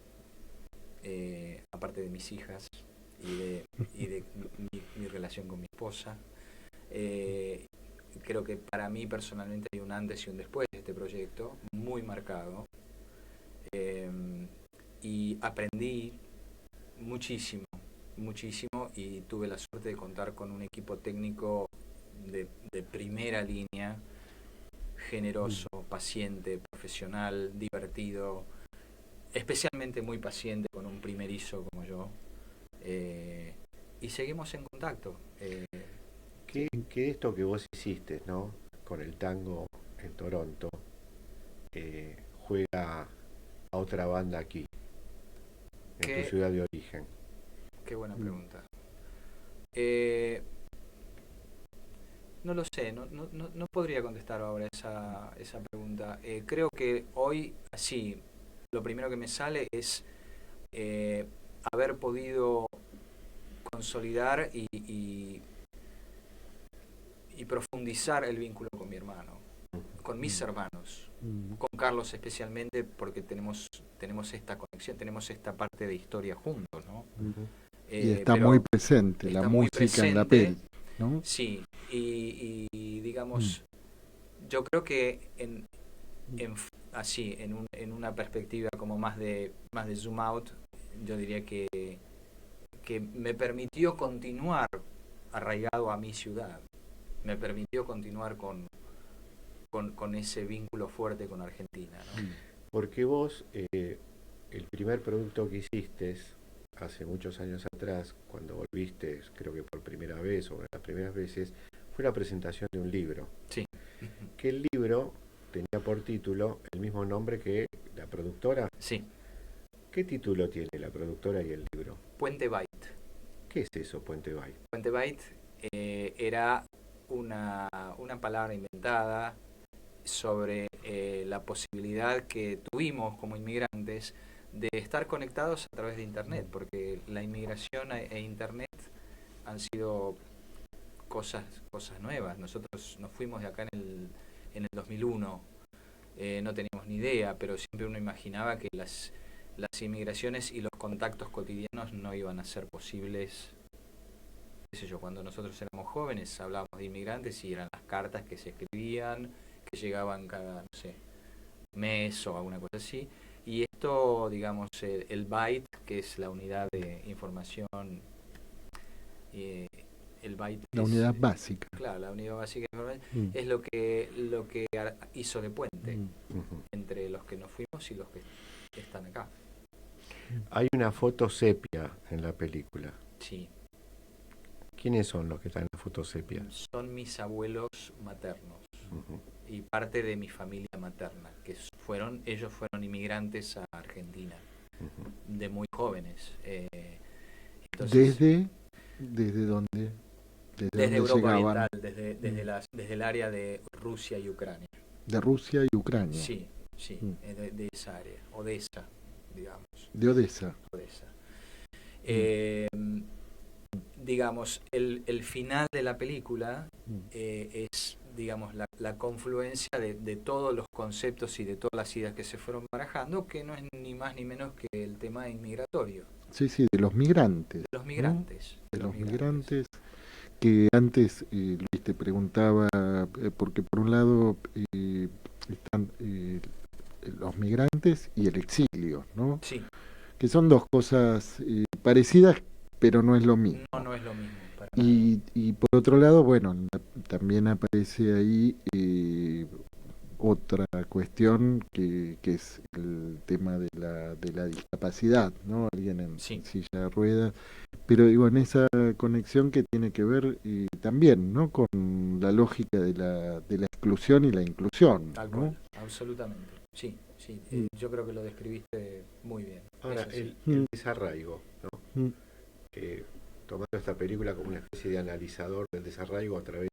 Aparte de mis hijas y de mi relación con mi esposa. Creo que para mí personalmente hay un antes y un después de este proyecto, muy marcado. Y aprendí muchísimo y tuve la suerte de contar con un equipo técnico de primera línea, generoso, paciente, profesional, divertido, especialmente muy paciente con un primerizo como yo. Y seguimos en contacto. Que esto que vos hiciste, ¿no? Con el tango en Toronto, juega a otra banda aquí, en tu ciudad de origen. Qué buena pregunta. No lo sé, no podría contestar ahora esa pregunta. Creo que hoy, así, lo primero que me sale es haber podido consolidar y profundizar el vínculo con mi hermano, con mis hermanos, con Carlos especialmente, porque tenemos esta conexión, tenemos esta parte de historia juntos, ¿no? Y está muy presente la música en la peli, ¿no? Sí, y digamos, yo creo que en una perspectiva como más de zoom out, yo diría que me permitió continuar arraigado a mi ciudad, me permitió continuar con ese vínculo fuerte con Argentina, ¿no? Porque vos, el primer producto que hiciste hace muchos años atrás, cuando volviste, creo que por primera vez o una de las primeras veces, fue la presentación de un libro. Sí. Que el libro tenía por título el mismo nombre que la productora. Sí. ¿Qué título tiene la productora y el libro? Puente Byte. ¿Qué es eso, Puente Byte? Puente Byte era una palabra inventada sobre la posibilidad que tuvimos como inmigrantes de estar conectados a través de Internet, porque la inmigración e Internet han sido cosas nuevas. Nosotros nos fuimos de acá en el 2001, no teníamos ni idea, pero siempre uno imaginaba que las inmigraciones y los contactos cotidianos no iban a ser posibles. Qué sé yo, cuando nosotros éramos jóvenes hablábamos de inmigrantes y eran las cartas que se escribían, que llegaban cada, no sé, mes o alguna cosa así. Y esto, digamos, el byte, que es la unidad de información, el byte La unidad básica. Claro, la unidad básica de información es lo que hizo de puente entre los que nos fuimos y los que están acá. Hay una foto sepia en la película. Sí. ¿Quiénes son los que están en la foto sepia? Son mis abuelos maternos y parte de mi familia materna, que ellos fueron inmigrantes a Argentina de muy jóvenes. Entonces, ¿Desde dónde? Desde Europa llegaban? Oriental, desde el área de Rusia y Ucrania. De Rusia y Ucrania. Sí, de esa área, Odessa, digamos. De Odessa. Digamos, el final de la película es, digamos, la confluencia de todos los conceptos y de todas las ideas que se fueron barajando, que no es ni más ni menos que el tema inmigratorio. Sí, de los migrantes. De los migrantes. ¿No? De los migrantes. Que antes Luis te preguntaba, porque por un lado están los migrantes y el exilio, ¿no? Sí. Que son dos cosas parecidas, pero no es lo mismo. No es lo mismo. Y por otro lado, bueno, también aparece ahí otra cuestión que es el tema de la discapacidad, ¿no? Alguien en silla de ruedas. Pero digo, en esa conexión que tiene que ver también, ¿no? Con la lógica de la exclusión y la inclusión. Tal ¿no? cual, absolutamente. Sí. Yo creo que lo describiste muy bien. Ahora, el desarraigo, ¿no? Que tomando esta película como una especie de analizador del desarraigo a través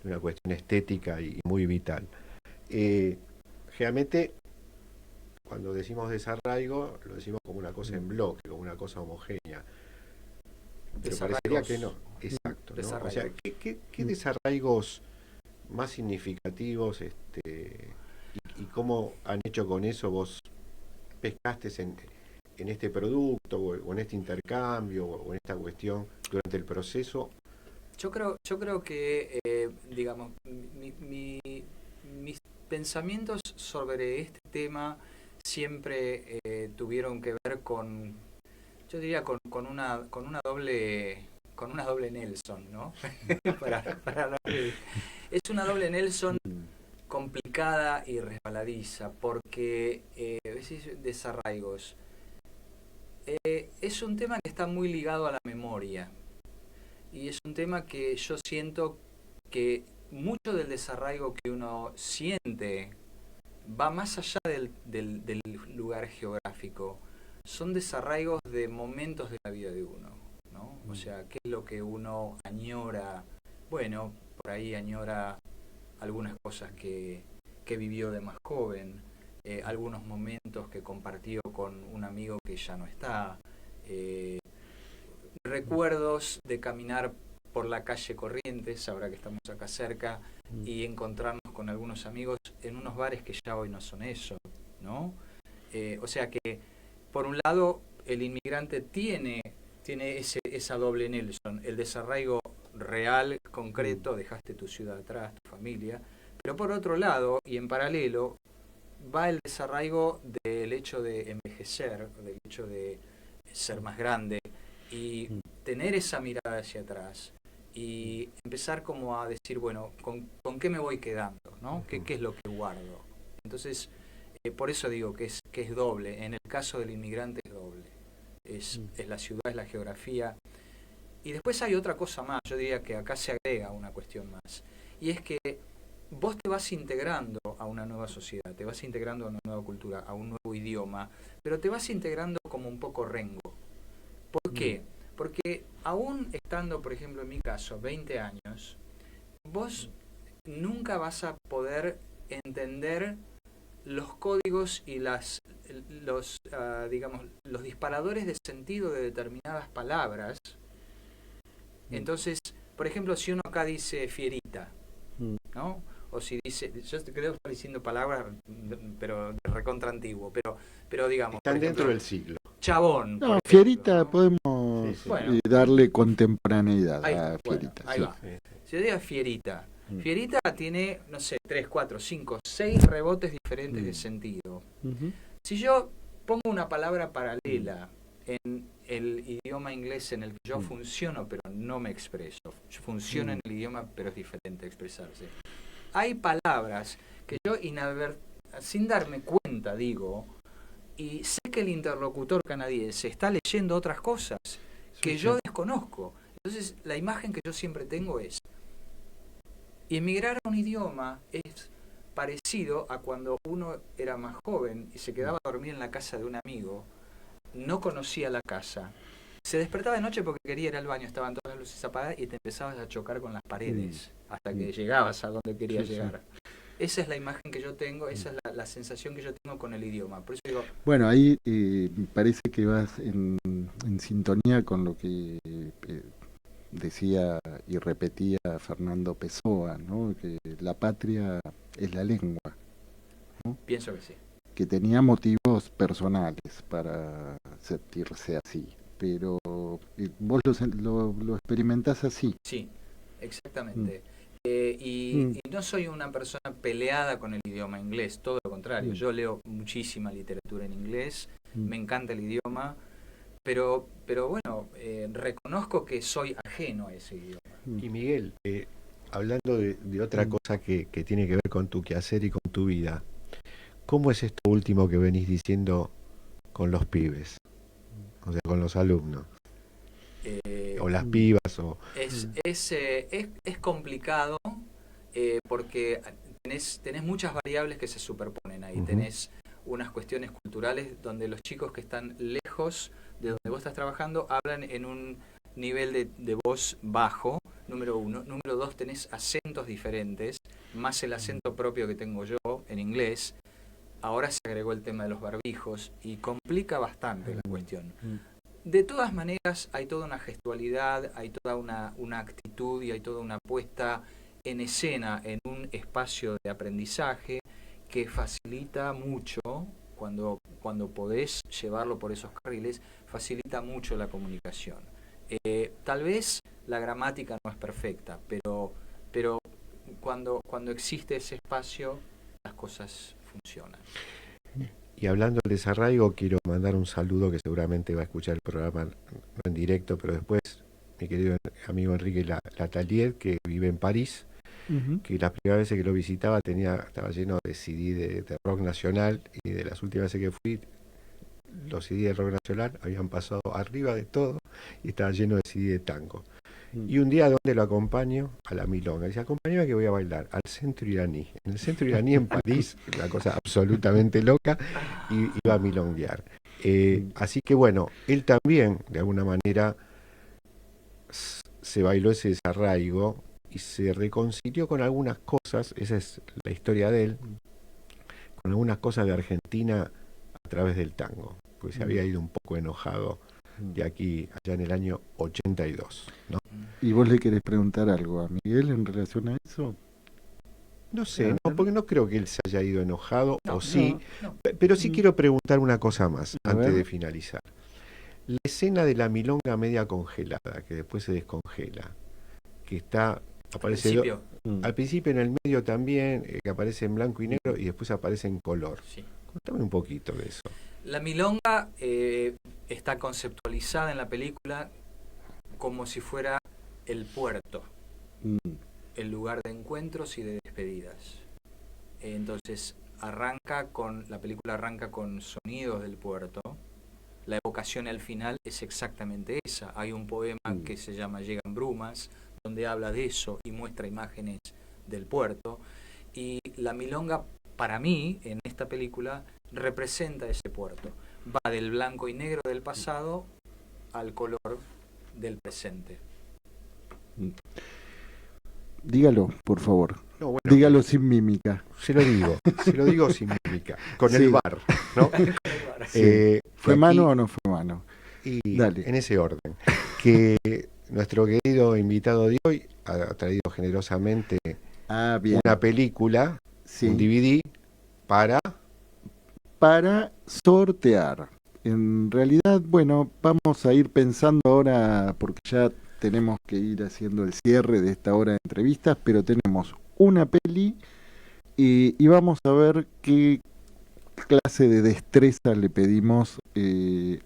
de una cuestión estética y muy vital. Generalmente, cuando decimos desarraigo, lo decimos como una cosa en bloque, como una cosa homogénea. Pero parecería que no. Exacto, ¿no? O sea, ¿qué desarraigos más significativos y cómo han hecho con eso? ¿Vos pescaste en este producto o en este intercambio o en esta cuestión durante el proceso? Yo creo que, digamos, mis pensamientos sobre este tema siempre tuvieron que ver con, yo diría, con una doble Nelson, ¿no? Es una doble Nelson complicada y resbaladiza, porque desarraigos. Es un tema que está muy ligado a la memoria, y es un tema que yo siento que mucho del desarraigo que uno siente va más allá del lugar geográfico. Son desarraigos de momentos de la vida de uno, ¿no? O sea, ¿qué es lo que uno añora? Bueno, por ahí añora algunas cosas que vivió de más joven, algunos momentos que compartió con un amigo que ya no está, recuerdos de caminar por la calle Corrientes, ahora que estamos acá cerca, y encontrarnos con algunos amigos en unos bares que ya hoy no son eso, ¿no? O sea que, por un lado, el inmigrante tiene esa doble Nelson, el desarraigo real, concreto, dejaste tu ciudad atrás, tu familia, pero por otro lado, y en paralelo, va el desarraigo del hecho de envejecer, del hecho de ser más grande, y tener esa mirada hacia atrás, y empezar como a decir, bueno, ¿con qué me voy quedando? ¿No? ¿Qué es lo que guardo? Entonces, por eso digo que es doble. En el caso del inmigrante es doble. Es la ciudad, es la geografía. Y después hay otra cosa más, yo diría que acá se agrega una cuestión más. Y es que vos te vas integrando a una nueva sociedad, te vas integrando a una nueva cultura, a un nuevo idioma, pero te vas integrando como un poco rengo. ¿Por qué? Porque aún estando, por ejemplo, en mi caso, 20 años, vos nunca vas a poder entender los códigos y digamos, los disparadores de sentido de determinadas palabras. Entonces, por ejemplo, si uno acá dice fierita, ¿no? O si dice, yo creo que estoy diciendo palabras, pero de recontra antiguo, pero digamos, Están por ejemplo, dentro del siglo. chabón. No, por Fierita ejemplo, ¿no? podemos Sí, sí. Bueno. darle contemporaneidad Ahí, a bueno, Fierita. ahí sí. va. Sí, sí. Si yo digo fierita, Mm. fierita tiene, no sé, 3, 4, 5, 6 rebotes diferentes de sentido. Ujú. Si yo pongo una palabra paralela en el idioma inglés en el que yo funciono pero no me expreso, yo funciono en el idioma pero es diferente expresarse. Hay palabras que yo sin darme cuenta digo, y sé que el interlocutor canadiense está leyendo otras cosas que yo desconozco. Entonces la imagen que yo siempre tengo es, y emigrar a un idioma es parecido a cuando uno era más joven y se quedaba a dormir en la casa de un amigo, no conocía la casa, se despertaba de noche porque quería ir al baño, estaban todas las luces apagadas y te empezabas a chocar con las paredes hasta que llegabas a donde querías llegar. Esa es la imagen que yo tengo, esa es la sensación que yo tengo con el idioma. Por eso digo, Bueno, ahí me parece que vas en sintonía con lo que decía y repetía Fernando Pessoa, ¿no? Que la patria es la lengua, pienso que sí. que tenía motivos personales para sentirse así, pero vos lo experimentás así. Sí, exactamente. Y no soy una persona peleada con el idioma inglés, todo lo contrario. Yo leo muchísima literatura en inglés, me encanta el idioma, pero bueno, reconozco que soy ajeno a ese idioma. Y Miguel, hablando de otra cosa que tiene que ver con tu quehacer y con tu vida, ¿cómo es esto último que venís diciendo con los pibes? O sea, con los alumnos. O las pibas, o... Es complicado porque tenés muchas variables que se superponen ahí. Tenés unas cuestiones culturales donde los chicos que están lejos de donde vos estás trabajando hablan en un nivel de voz bajo, número uno. Número dos, tenés acentos diferentes, más el acento propio que tengo yo en inglés. Ahora se agregó el tema de los barbijos y complica bastante la cuestión. De todas maneras, hay toda una gestualidad, hay toda una actitud y hay toda una puesta en escena en un espacio de aprendizaje que facilita mucho, cuando podés llevarlo por esos carriles, facilita mucho la comunicación. Tal vez la gramática no es perfecta, pero cuando existe ese espacio, las cosas funcionan. Y hablando del desarraigo, quiero mandar un saludo que seguramente va a escuchar el programa no en directo, pero después, mi querido amigo Enrique Latalier, que vive en París, que las primeras veces que lo visitaba estaba lleno de CD de rock nacional, y de las últimas veces que fui, los CD de rock nacional habían pasado arriba de todo y estaba lleno de CD de tango. Y un día, donde lo acompaño? A la milonga. Dice, acompáñame que voy a bailar al centro iraní. En el centro iraní en París, una cosa absolutamente loca, y iba a milonguear. Así que bueno, él también, de alguna manera, se bailó ese desarraigo y se reconcilió con algunas cosas, esa es la historia de él, con algunas cosas de Argentina a través del tango, porque se había ido un poco enojado de aquí allá en el año 82, ¿no? ¿Y vos le querés preguntar algo a Miguel en relación a eso? No sé, no, porque no creo que él se haya ido enojado, No, o sí, no. pero sí quiero preguntar una cosa más A antes ver. de finalizar. La escena de la milonga media congelada, que después se descongela, que aparece al principio, en el medio también, que aparece en blanco y negro y después aparece en color. Sí. Contame un poquito de eso. La milonga está conceptualizada en la película como si fuera el puerto, el lugar de encuentros y de despedidas. Entonces la película arranca con sonidos del puerto. La evocación al final es exactamente esa. Hay un poema que se llama Llegan brumas, donde habla de eso y muestra imágenes del puerto. Y la milonga, para mí, en esta película, representa ese puerto. Va del blanco y negro del pasado al color del presente. Dígalo, por favor. No, bueno, Dígalo sin mímica. se lo digo sin mímica, con Sí. el bar, ¿no? Sí. ¿Fue aquí- mano o no fue mano? Y Dale. en ese orden, que nuestro querido invitado de hoy ha traído generosamente Ah, bien. una película, Sí. un DVD, para... Para sortear. En realidad, bueno, vamos a ir pensando ahora, porque ya tenemos que ir haciendo el cierre de esta hora de entrevistas, pero tenemos una peli y vamos a ver qué clase de destreza le pedimos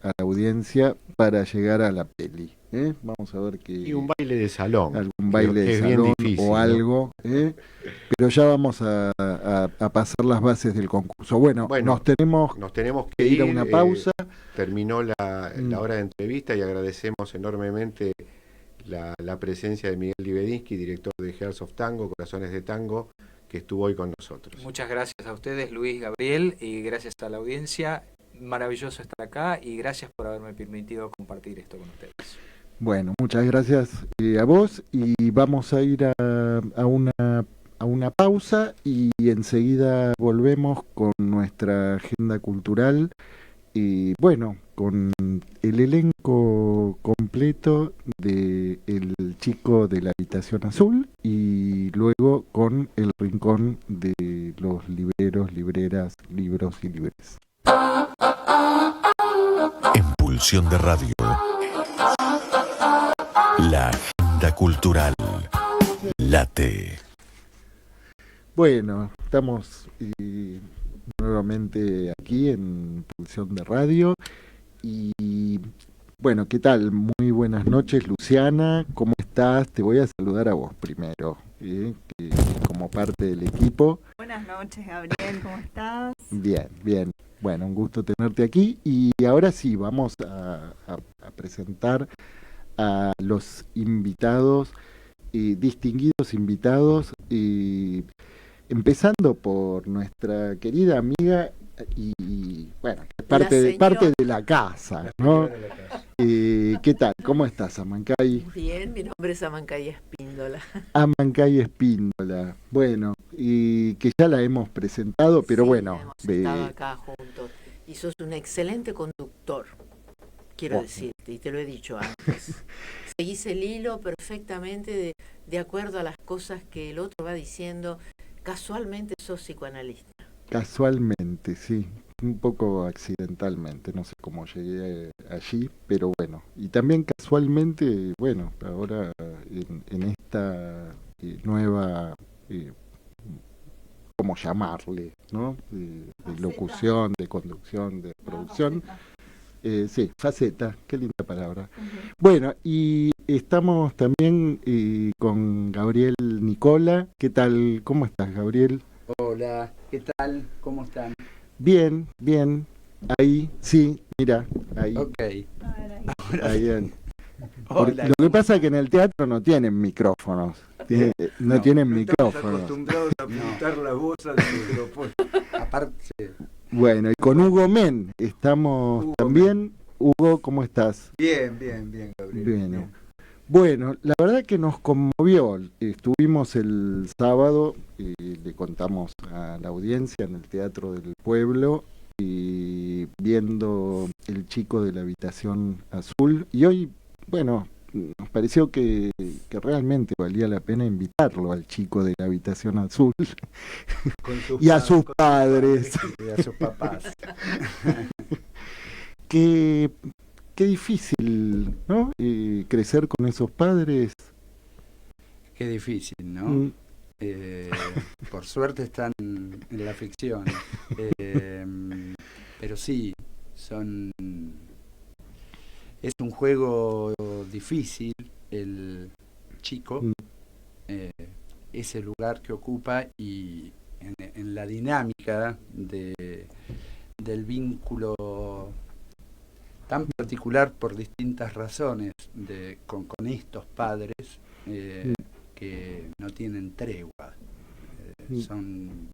a la audiencia para llegar a la peli. Vamos a ver Y un qué baile de salón, algún que baile de es bien salón difícil, o ¿no? algo, pero ya vamos a pasar las bases del concurso. Bueno, Bueno, nos tenemos Nos tenemos que ir a una pausa. terminó la Mm. hora de entrevista y agradecemos enormemente la presencia de Miguel Libedinsky, director de Hearts of Tango, Corazones de Tango, que estuvo hoy con nosotros. Muchas gracias a ustedes, Luis, Gabriel, y gracias a la audiencia. Maravilloso estar acá y gracias por haberme permitido compartir esto con ustedes. Bueno, muchas gracias a vos y vamos a ir a una pausa y enseguida volvemos con nuestra agenda cultural y bueno, con el elenco completo de El Chico de la Habitación Azul y luego con el rincón de los libreros, libreras, libros y libres. En Pulsión de Radio. La agenda cultural. Late. Bueno, estamos nuevamente aquí en Pulsión de Radio y bueno, ¿qué tal? Muy buenas noches, Luciana, ¿cómo estás? Te voy a saludar a vos primero, que como parte del equipo. Buenas noches, Gabriel, ¿cómo estás? Bien, bien. Bueno, un gusto tenerte aquí y ahora sí, vamos a presentar a los invitados, distinguidos invitados, empezando por nuestra querida amiga y bueno, parte de la casa, ¿no? ¿Qué tal? ¿Cómo estás, Amancay? Bien, mi nombre es Amancay Espíndola. Amancay Espíndola. Bueno, y que ya la hemos presentado, pero Sí, bueno. hemos estado acá juntos. Y sos un excelente conductor, quiero decirte, y te lo he dicho antes. Seguís el hilo perfectamente de acuerdo a las cosas que el otro va diciendo. Casualmente sos psicoanalista. Casualmente, sí. Un poco accidentalmente, no sé cómo llegué allí, pero bueno. Y también casualmente, bueno, ahora en esta nueva, ¿cómo llamarle? ¿No? De locución, de conducción, de producción. Sí, faceta, qué linda palabra. Bueno, y estamos también con Gabriel Nicola. ¿Qué tal? ¿Cómo estás, Gabriel? Hola, ¿qué tal? ¿Cómo están? Bien, bien. Ahí, sí, mira, ahí. Ok. Ahí bien. Hola. Lo que pasa es que en el teatro no tienen micrófonos. No tienen Estamos micrófonos. acostumbrados a apuntar la voz al micrófono. Aparte, Bueno, y con Hugo Men estamos Hugo también. Hugo, ¿cómo estás? bien, Gabriel. Bueno, la verdad que nos conmovió. Estuvimos el sábado, le contamos a la audiencia en el Teatro del Pueblo, viendo El Chico de la Habitación Azul. Y hoy, bueno, nos pareció que realmente valía la pena invitarlo al Chico de la Habitación Azul y a sus padres. Y a sus papás. Qué difícil, ¿no? Crecer con esos padres. Qué difícil, ¿no? Mm. Por suerte están en la ficción. Pero sí, es un juego difícil, el chico, ese lugar que ocupa y en la dinámica del vínculo tan particular por distintas razones con estos padres que no tienen tregua, son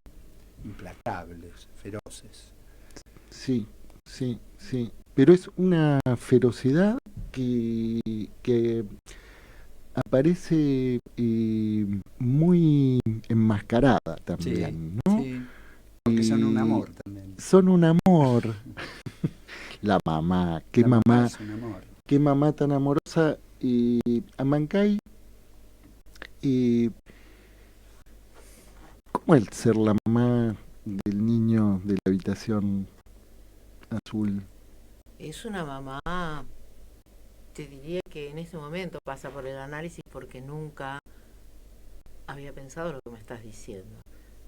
implacables, feroces. Sí, sí. Pero es una ferocidad que aparece muy enmascarada también, ¿no? Sí, porque son un amor también. Son un amor. La mamá, qué La mamá mamá, es un amor. qué mamá tan amorosa. Amancay, ¿cómo es ser la mamá del niño de la habitación azul? Es una mamá, te diría que en este momento pasa por el análisis porque nunca había pensado lo que me estás diciendo.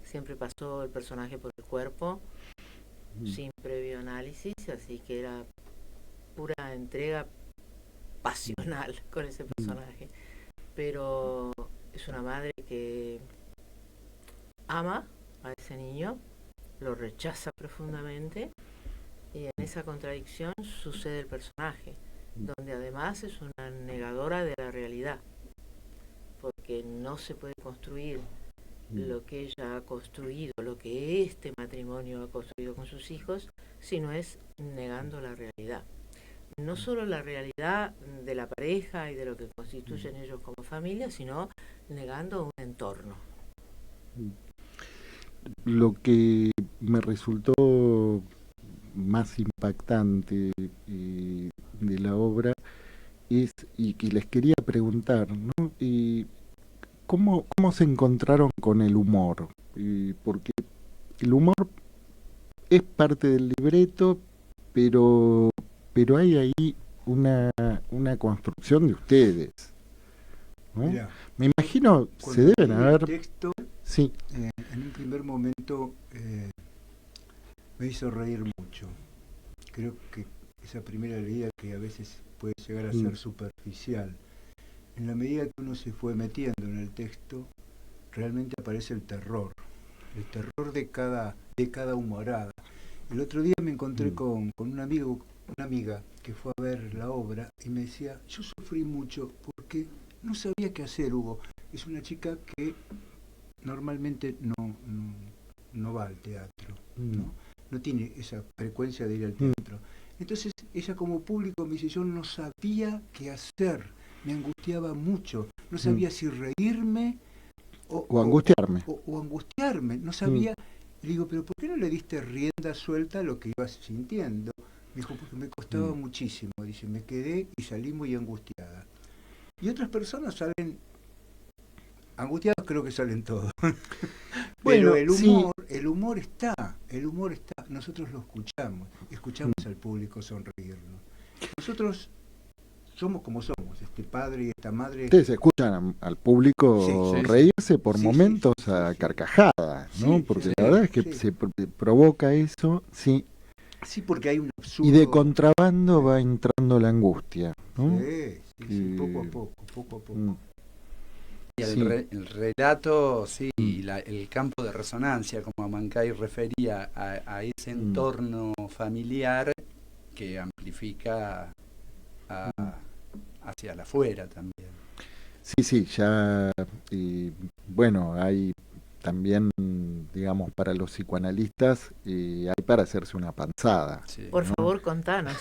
Siempre pasó el personaje por el cuerpo, sin previo análisis, así que era pura entrega pasional con ese personaje. Pero es una madre que ama a ese niño, lo rechaza profundamente, y en esa contradicción sucede el personaje, donde además es una negadora de la realidad, porque no se puede construir lo que ella ha construido, lo que este matrimonio ha construido con sus hijos, sino es negando la realidad. No solo la realidad de la pareja y de lo que constituyen ellos como familia, sino negando un entorno. Lo que me resultó más impactante de la obra es, y que les quería preguntar, ¿no? ¿Cómo se encontraron con el humor? Porque el humor es parte del libreto, pero hay ahí una construcción de ustedes, ¿no? Mirá, Me imagino, se cuando deben leí haber... el texto, Sí, en un primer momento me hizo reír mucho. Creo que esa primera leída, que a veces puede llegar a ser superficial, en la medida que uno se fue metiendo en el texto, realmente aparece el terror de cada humorada. El otro día me encontré con un amigo, una amiga que fue a ver la obra y me decía, yo sufrí mucho porque no sabía qué hacer, Hugo. Es una chica que normalmente no va al teatro, no tiene esa frecuencia de ir al teatro. Entonces ella como público me dice, yo no sabía qué hacer, me angustiaba mucho, no sabía si reírme o angustiarme. o angustiarme, no sabía. Le digo, pero ¿por qué no le diste rienda suelta a lo que ibas sintiendo? Me dijo, porque me costaba muchísimo, dice, me quedé y salí muy angustiada. Y otras personas salen angustiados, creo que salen todos. Bueno, pero el sí. humor está, nosotros lo escuchamos al público sonreírnos. Nosotros somos como somos, este padre y esta madre. Ustedes escuchan al público Sí. reírse por Sí, momentos sí, a sí. carcajadas, ¿no? Sí, Porque sí, la verdad es que sí. se provoca eso, sí. Sí, porque hay un absurdo. Y de contrabando va entrando la angustia, ¿no? Sí, poco a poco. Y Sí. el relato, sí, y el campo de resonancia, como Amancay refería a ese entorno familiar que amplifica hacia la afuera también. Sí, ya, bueno, hay también, digamos, para los psicoanalistas, hay para hacerse una panzada. Sí. Por favor, contanos.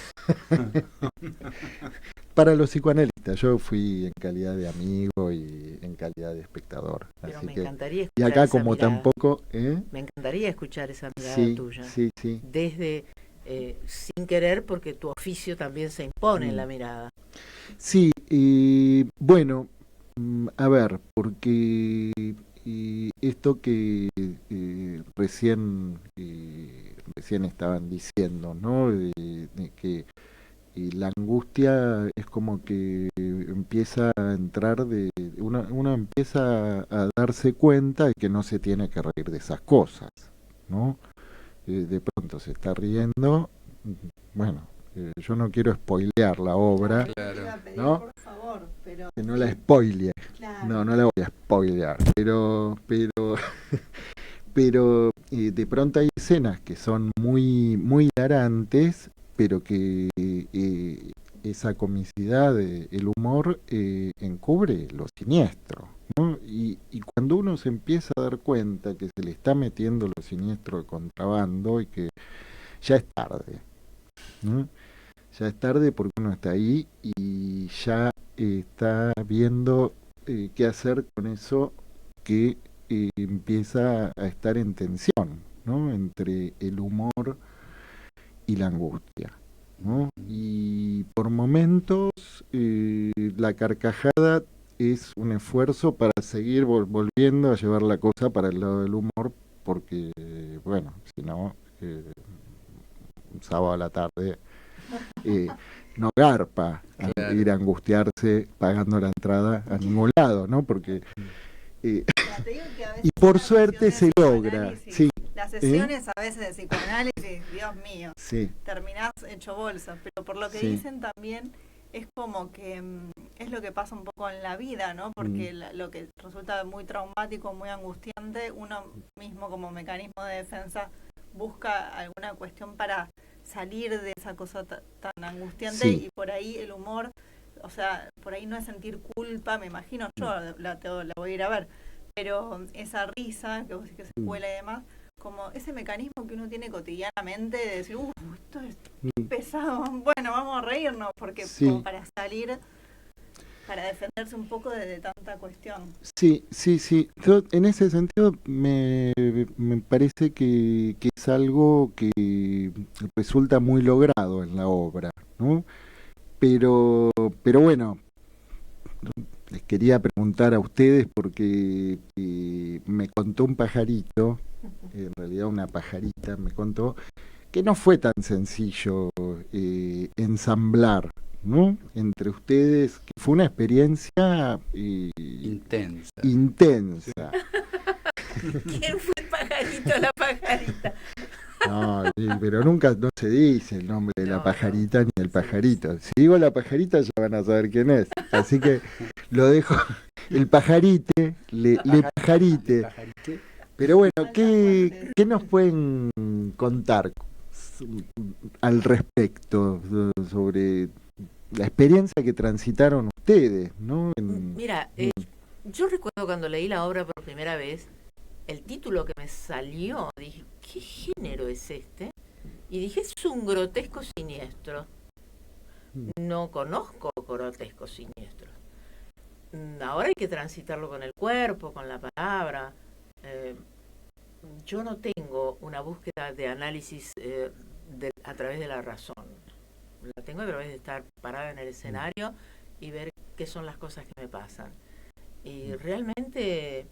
Para los psicoanalistas, yo fui en calidad de amigo y en calidad de espectador. Pero Así me que, encantaría y escuchar acá esa como mirada. tampoco, Me encantaría escuchar esa mirada sí, tuya. sí. Desde, sin querer, porque tu oficio también se impone en la mirada. Sí, bueno, a ver, porque esto que recién estaban diciendo, ¿no? De que la angustia es como que empieza a entrar uno empieza a darse cuenta de que no se tiene que reír de esas cosas, ¿no? De pronto se está riendo, bueno, yo no quiero spoilear la obra, Claro. ¿no? Por favor, pero Que no la spoilee, claro. no la voy a spoilear, pero de pronto hay escenas que son muy hilarantes, pero que esa comicidad, el humor, encubre lo siniestro, ¿no? Y cuando uno se empieza a dar cuenta que se le está metiendo lo siniestro de contrabando y que ya es tarde, ¿no? Ya es tarde porque uno está ahí y ya está viendo qué hacer con eso que empieza a estar en tensión, ¿no? Entre el humor y la angustia, ¿no? Y por momentos la carcajada es un esfuerzo para seguir volviendo a llevar la cosa para el lado del humor, porque, bueno, si no, un sábado a la tarde no garpa Claro. ir a angustiarse pagando la entrada a ningún lado, ¿no? Porque Mira, te digo que a veces y por las suerte sesiones se de logra, psicoanálisis, sí, las sesiones a veces de psicoanálisis, Dios mío, sí, terminás hecho bolsa, pero por lo que Sí. dicen también es como que es lo que pasa un poco en la vida, ¿no? Porque lo que resulta muy traumático, muy angustiante, uno mismo como mecanismo de defensa busca alguna cuestión para salir de esa cosa tan angustiante Sí. y por ahí el humor, o sea, por ahí no es sentir culpa, me imagino yo, la voy a ir a ver, pero esa risa que vos decís que se cuela y demás, como ese mecanismo que uno tiene cotidianamente de decir, esto es pesado, bueno, vamos a reírnos, porque Sí. como para salir, para defenderse un poco de tanta cuestión. sí, sí, sí. Yo, en ese sentido me parece que es algo que resulta muy logrado en la obra, ¿no? Pero bueno, les quería preguntar a ustedes porque me contó un pajarito, en realidad una pajarita me contó, que no fue tan sencillo ensamblar, ¿no? Entre ustedes, que fue una experiencia Intensa. intensa. ¿Quién fue el pajarito o la pajarita? No, sí, pero nunca no se dice el nombre de la No, pajarita ni el pajarito. Si digo la pajarita ya van a saber quién es. Así que lo dejo. El pajarite, le pajarite. Pajarite. Pero bueno, ¿qué nos pueden contar al respecto sobre la experiencia que transitaron ustedes, ¿no? Mira, yo recuerdo cuando leí la obra por primera vez, el título que me salió, dije, ¿qué género es este? Y dije, es un grotesco siniestro. No conozco grotescos siniestros. Ahora hay que transitarlo con el cuerpo, con la palabra. Yo no tengo una búsqueda de análisis a través de la razón. La tengo a través de estar parada en el escenario y ver qué son las cosas que me pasan. Y realmente,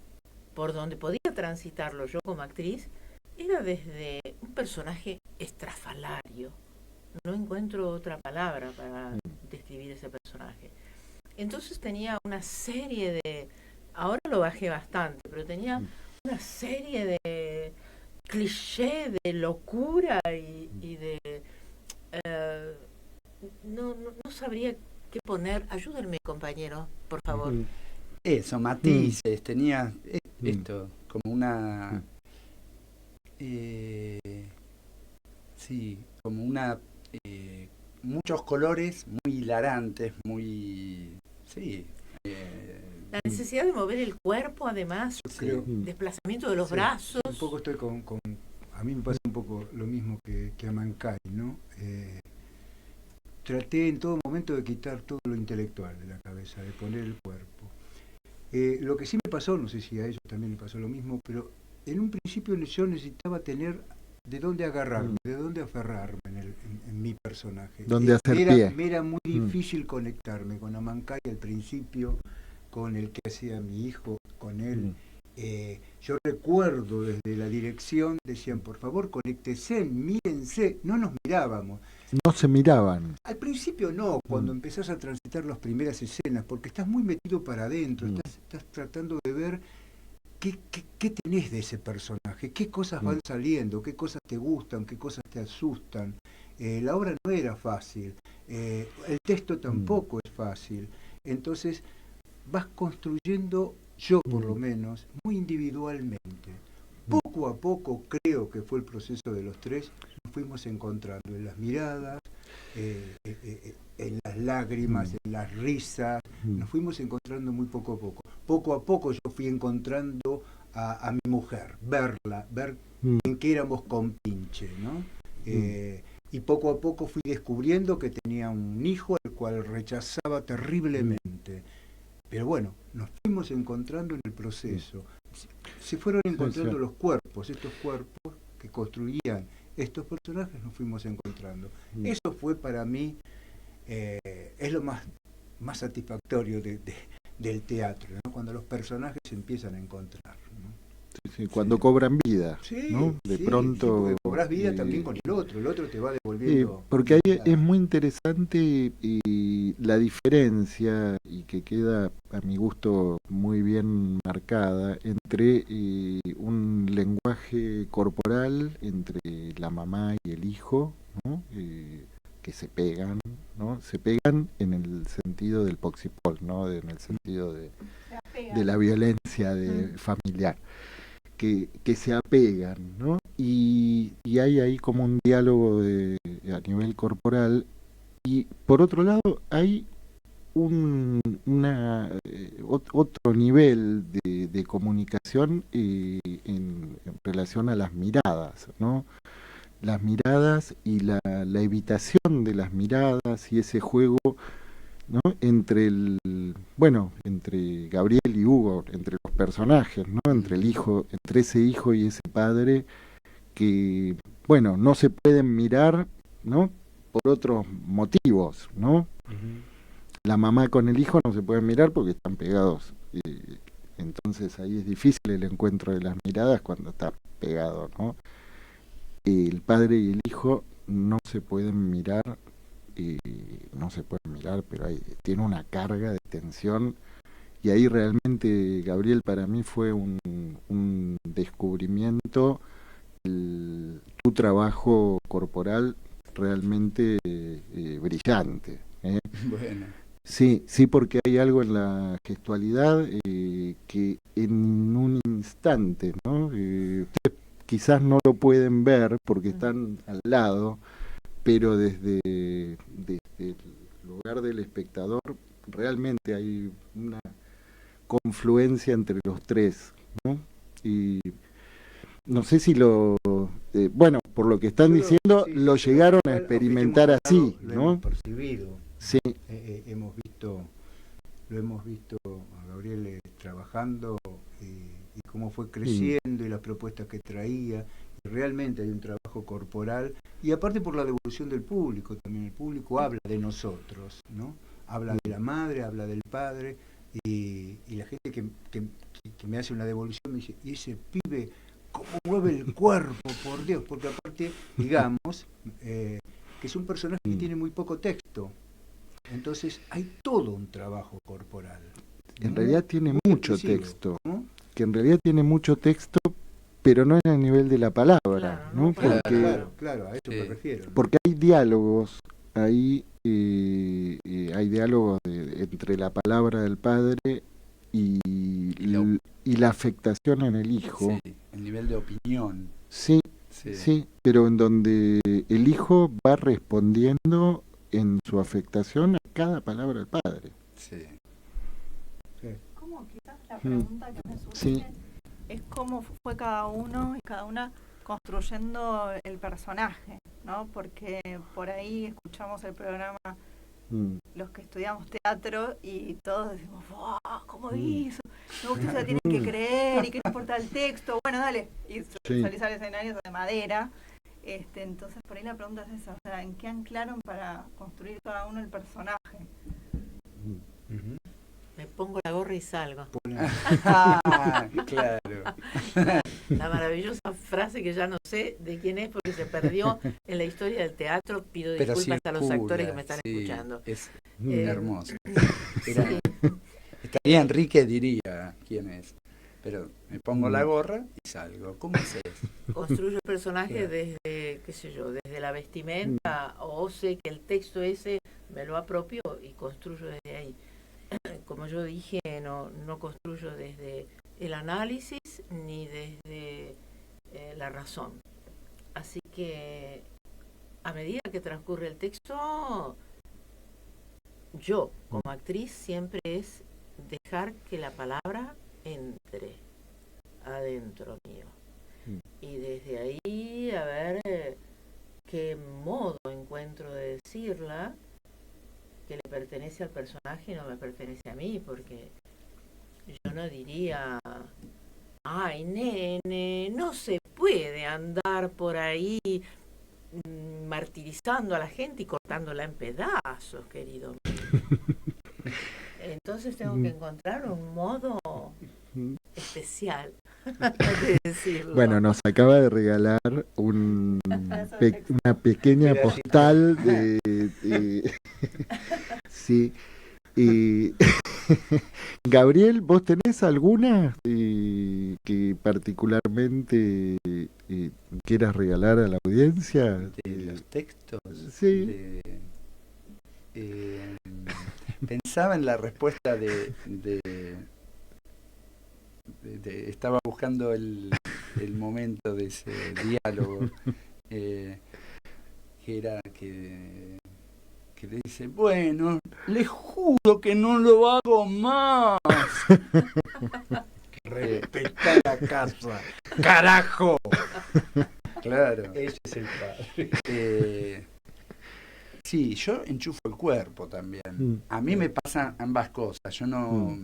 por donde podía transitarlo yo como actriz, era desde un personaje estrafalario. No encuentro otra palabra para describir ese personaje. Entonces tenía una serie de... Ahora lo bajé bastante, pero tenía una serie de cliché de locura y de... no sabría qué poner. Ayúdenme, compañero, por favor. Eso, matices, tenía esto, como una... sí, como una... muchos colores muy hilarantes, muy... sí. La necesidad de mover el cuerpo, además, creo- desplazamiento de los Sí, brazos. Un poco estoy con... A mí me pasa un poco lo mismo que a Mancay, ¿no? Traté en todo momento de quitar todo lo intelectual de la cabeza, de poner el cuerpo. Lo que sí me pasó, no sé si a ellos también les pasó lo mismo, pero en un principio yo necesitaba tener de dónde agarrarme, de dónde aferrarme en mi personaje. Dónde hacer pie. Me era muy difícil conectarme con Amancay al principio, con el que hacía mi hijo, con él. Yo recuerdo desde la dirección, decían, por favor, conéctese, mírense, no nos mirábamos. No se miraban. Al principio no, cuando empezás a transitar las primeras escenas, porque estás muy metido para adentro, estás tratando de ver qué tenés de ese personaje, qué cosas van saliendo, qué cosas te gustan, qué cosas te asustan. La obra no era fácil, el texto tampoco es fácil, entonces vas construyendo, yo por lo menos, muy individualmente. Poco a poco, creo que fue el proceso de los tres, nos fuimos encontrando en las miradas, en las lágrimas, en las risas, nos fuimos encontrando muy poco a poco. Poco a poco yo fui encontrando a mi mujer, verla, ver en qué éramos compinche, ¿no? Y poco a poco fui descubriendo que tenía un hijo al cual rechazaba terriblemente. Pero bueno, nos fuimos encontrando en el proceso. Se fueron encontrando los cuerpos, estos cuerpos que construían estos personajes, nos fuimos encontrando. Eso fue para mí, es lo más satisfactorio del teatro, ¿no? Cuando los personajes se empiezan a encontrar, ¿no? Sí, cuando cobran vida, sí, ¿no? De pronto... porque cobras vida también con el otro te va devolviendo... porque ahí es muy interesante la diferencia, y que queda a mi gusto muy bien marcada, entre un lenguaje corporal entre la mamá y el hijo, ¿no? Que se pegan, ¿no? Se pegan en el sentido del poxipol, ¿no? En el sentido de la violencia familiar. Que se apegan, ¿no? Y hay ahí como un diálogo a nivel corporal, y por otro lado hay otro nivel de comunicación en relación a las miradas, ¿no? Las miradas y la evitación de las miradas, y ese juego, ¿no? Entre Gabriel y Hugo, entre los personajes, ¿no? Entre ese hijo y ese padre, que, bueno, no se pueden mirar, ¿no? Por otros motivos, ¿no? La mamá con el hijo no se pueden mirar porque están pegados. Entonces ahí es difícil el encuentro de las miradas cuando está pegado, ¿no? El padre y el hijo no se pueden mirar, pero tiene una carga de tensión, y ahí realmente, Gabriel, para mí fue un descubrimiento, tu trabajo corporal realmente brillante. Bueno. Sí, porque hay algo en la gestualidad que en un instante, ¿no? Ustedes quizás no lo pueden ver porque están al lado, pero desde el lugar del espectador realmente hay una confluencia entre los tres, ¿no? Y no sé si por lo que están diciendo, lo llegaron a experimentar así, lo ¿no? hemos percibido. Sí. Lo hemos visto a Gabriel trabajando, y cómo fue creciendo y las propuestas que traía. Y realmente hay un trabajo corporal, y aparte por la devolución del público también. El público habla de nosotros, ¿no? Habla de la madre, habla del padre, y la gente que me hace una devolución me dice: ¿y ese pibe cómo mueve el cuerpo, por Dios? Porque aparte, digamos, que es un personaje que tiene muy poco texto. Entonces hay todo un trabajo corporal. En realidad tiene mucho texto. Que en realidad tiene mucho texto, pero no en el nivel de la palabra, claro, ¿no? Claro, a eso me refiero. Porque hay diálogos, hay diálogos entre la palabra del padre y la afectación en el hijo. Sí, el nivel de opinión. Sí, pero en donde el hijo va respondiendo en su afectación a cada palabra del padre. Sí. Como quizás la pregunta que me surge es cómo fue cada uno y cada una construyendo el personaje, ¿no? Porque por ahí escuchamos el programa los que estudiamos teatro y todos decimos: ¡wow! ¿Cómo hizo? No, usted se la tiene que creer, y que no importa el texto. Bueno, dale. Y salís al escenario de madera. Entonces, por ahí la pregunta es esa: o sea, ¿en qué anclaron para construir cada uno el personaje? Me pongo la gorra y salgo. Claro. La maravillosa frase que ya no sé de quién es porque se perdió en la historia del teatro. Pido disculpas a los actores que me están escuchando. Es hermoso. Estaría Enrique, diría quién es. Pero me pongo la gorra y salgo. ¿Cómo es eso? Construyo el personaje desde, qué sé yo, desde la vestimenta, o sé que el texto ese me lo apropio y construyo desde ahí. Como yo dije, no construyo desde el análisis ni desde la razón. Así que a medida que transcurre el texto, yo como actriz siempre es dejar que la palabra entre adentro mío. Y desde ahí a ver qué modo encuentro de decirla que le pertenece al personaje y no me pertenece a mí, porque yo no diría, ay, nene, no se puede andar por ahí martirizando a la gente y cortándola en pedazos, querido mío. Entonces tengo que encontrar un modo especial de decirlo. Bueno, nos acaba de regalar una pequeña postal sí. Gabriel, ¿vos tenés alguna que particularmente quieras regalar a la audiencia? De los textos. Sí. Pensaba en la respuesta estaba buscando el momento de ese diálogo, que era que le dice, bueno, le juro que no lo hago más. Respetá la casa, carajo. Claro. Ese es el padre. Sí, yo enchufo el cuerpo también. A mí me pasan ambas cosas. Yo no...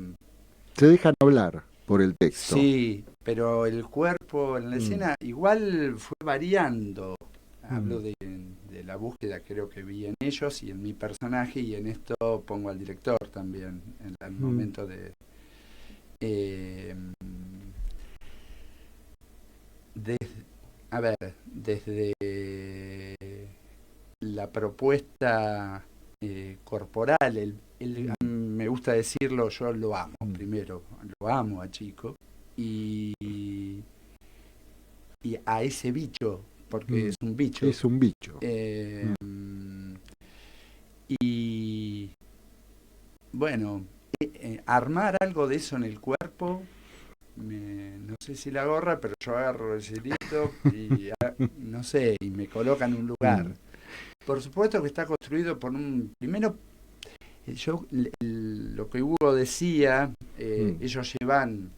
Se dejan hablar por el texto. Sí, pero el cuerpo en la escena igual fue variando. Hablo de la búsqueda, creo que vi en ellos y en mi personaje, y en esto pongo al director también, en el momento de... desde la propuesta corporal, me gusta decirlo, yo lo amo primero, lo amo a Chico, y a ese bicho, porque es un bicho. Es un bicho. Y bueno, armar algo de eso en el cuerpo, no sé si la gorra, pero yo agarro el hilito y no sé, y me coloca en un lugar. Por supuesto que está construido por primero, lo que Hugo decía, ellos llevan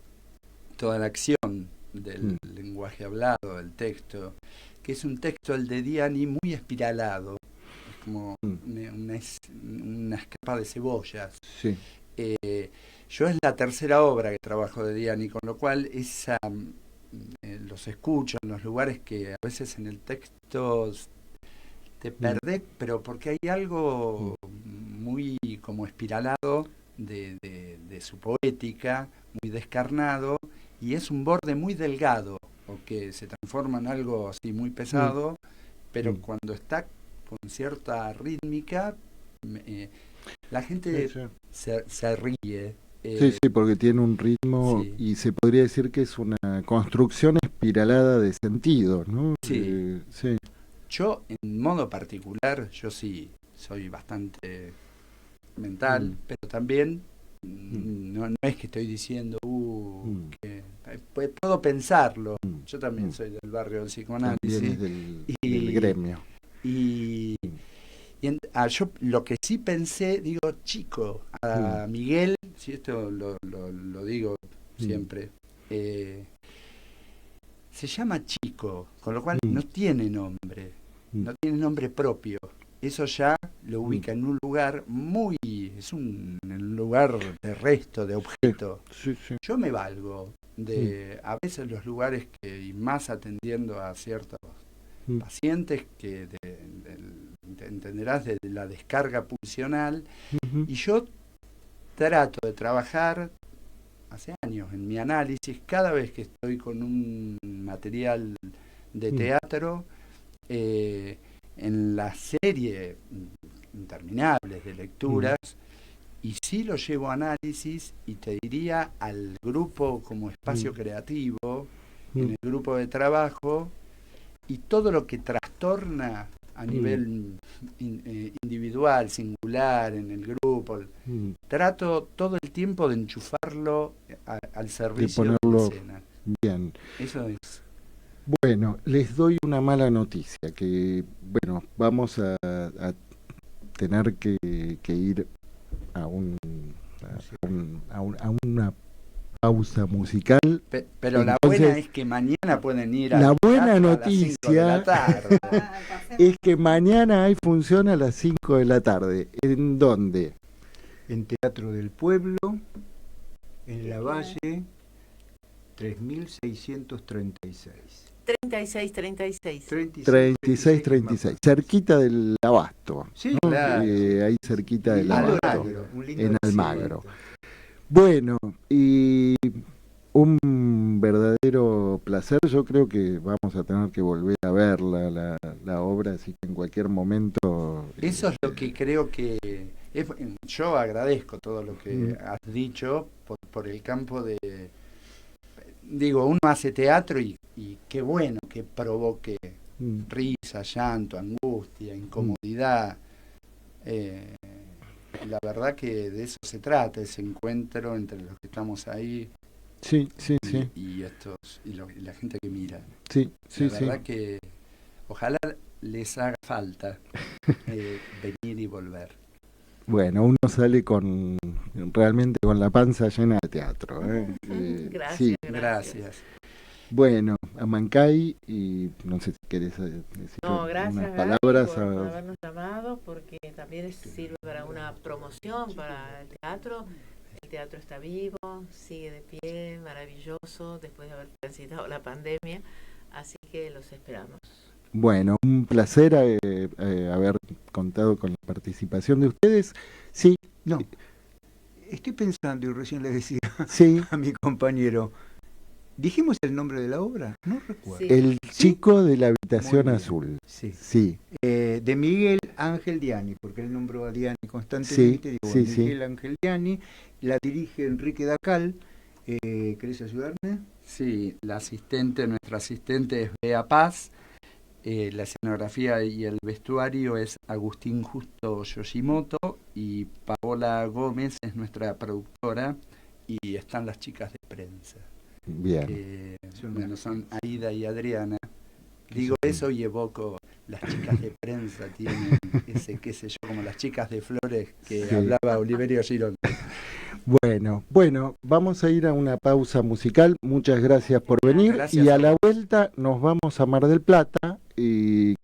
toda la acción del lenguaje hablado, del texto, que es un texto, el de Diani, muy espiralado, es como una capa de cebollas. Sí. Yo es la tercera obra que trabajo de Diani, con lo cual los escucho en los lugares que a veces en el texto te perdés, pero porque hay algo muy como espiralado de su poética, muy descarnado, y es un borde muy delgado, o que se transforma en algo así muy pesado, pero cuando está con cierta rítmica, la gente se ríe. Sí, porque tiene un ritmo y se podría decir que es una construcción espiralada de sentido, ¿no? Sí. Sí. Yo, en modo particular, yo sí soy bastante mental, pero también no es que estoy diciendo que puedo pensarlo. Yo también soy del barrio del psicoanálisis. Del gremio. Yo lo que sí pensé, digo, Chico, a Miguel, si esto lo digo siempre, se llama Chico, con lo cual no tiene nombre, no tiene nombre propio. Eso ya lo ubica en un lugar en un lugar de resto, de objeto. Sí. Yo me valgo de a veces los lugares y más atendiendo a ciertos pacientes que entenderás de la descarga pulsional, y yo trato de trabajar hace años en mi análisis, cada vez que estoy con un material de teatro, en la serie interminables de lecturas, y sí lo llevo a análisis, y te diría al grupo como espacio creativo, en el grupo de trabajo, y todo lo que trastorna a nivel individual, singular, en el grupo, trato todo el tiempo de enchufarlo al servicio de la escena. Bien. Eso es. Bueno, les doy una mala noticia, que bueno, vamos a tener que ir a una pausa musical. Pero la Entonces, buena es que mañana pueden ir a la buena a las 5 de noticia la tarde. es que mañana hay función a las 5 de la tarde. ¿En dónde? En Teatro del Pueblo, en la Valle 3636. 36. 36, cerquita del Abasto. Sí, ¿no? claro. Ahí cerquita del Lindo Abasto, horario, un lindo en horario. Almagro. Bueno, y un verdadero placer. Yo creo que vamos a tener que volver a ver la obra, así que en cualquier momento... Eso es lo que creo que... yo agradezco todo lo que has dicho por el campo de... Digo, uno hace teatro y qué bueno que provoque risa, llanto, angustia, incomodidad. La verdad que de eso se trata, ese encuentro entre los que estamos ahí Sí. y la gente que mira. Sí. La verdad que ojalá les haga falta venir y volver. Bueno, uno sale realmente con la panza llena de teatro. Gracias, Sí. Gracias. Bueno, Amancay, y no sé si querés decir Gracias unas Gaby, palabras. por habernos llamado, porque también sirve para una promoción para el teatro. El teatro está vivo, sigue de pie, maravilloso, después de haber transitado la pandemia, así que los esperamos. Bueno, un placer haber contado con la participación de ustedes. Sí. No, estoy pensando, y recién le decía Sí. a mi compañero, ¿dijimos el nombre de la obra? No recuerdo. Sí. El chico de la habitación Muy bien. azul. Sí. De Miguel Ángel Diani, porque él nombró a Diani constantemente. Sí. Miguel Ángel Diani, la dirige Enrique Dacal. ¿Querés ayudarme? Sí, nuestra asistente es Bea Paz. La escenografía y el vestuario es Agustín Justo Yoshimoto y Paola Gómez es nuestra productora y están las chicas de prensa. Bien. Que, son Aida y Adriana. Digo eso y evoco las chicas de prensa, tienen ese, qué sé yo, como las chicas de flores que hablaba Oliverio Girón. Bueno, vamos a ir a una pausa musical. Muchas gracias por venir. Gracias y a a la vos. vuelta nos vamos a Mar del Plata y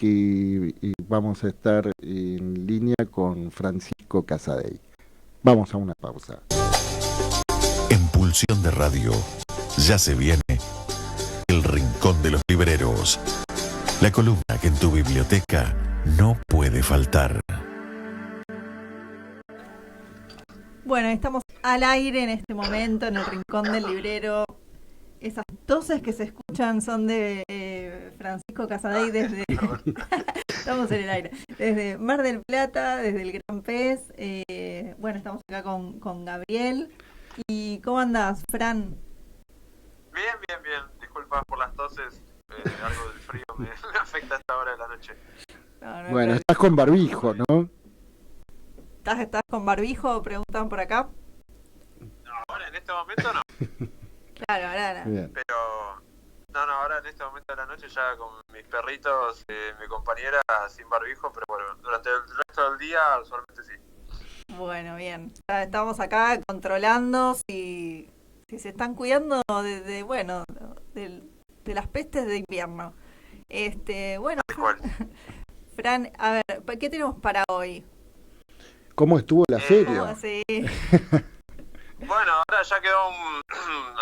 vamos a estar en línea con Francisco Casadei. Vamos a una pausa. En Pulsión de Radio, ya se viene El Rincón de los Libreros. La columna que en tu biblioteca no puede faltar. Bueno, estamos al aire en este momento en el Rincón del Librero. Esas toses que se escuchan son de Francisco Casadei desde... Estamos en el aire. Desde Mar del Plata, desde el Gran Pez. Bueno, estamos acá con Gabriel. ¿Y cómo andás, Fran? Bien. Disculpa por las toses. Algo del frío me afecta a esta hora de la noche. No, Bueno, estás con barbijo, ¿no? ¿Estás con barbijo? Preguntan por acá. No, ahora en este momento no. Claro, ahora. Bien. Pero no, ahora en este momento de la noche ya con mis perritos, mi compañera sin barbijo, pero bueno, durante el resto del día usualmente sí. Bueno, bien. Ya estamos acá controlando si se están cuidando de las pestes de invierno. Bueno, Fran, a ver, ¿qué tenemos para hoy? ¿Cómo estuvo la feria? ¿Cómo? Sí. Bueno, ahora ya quedó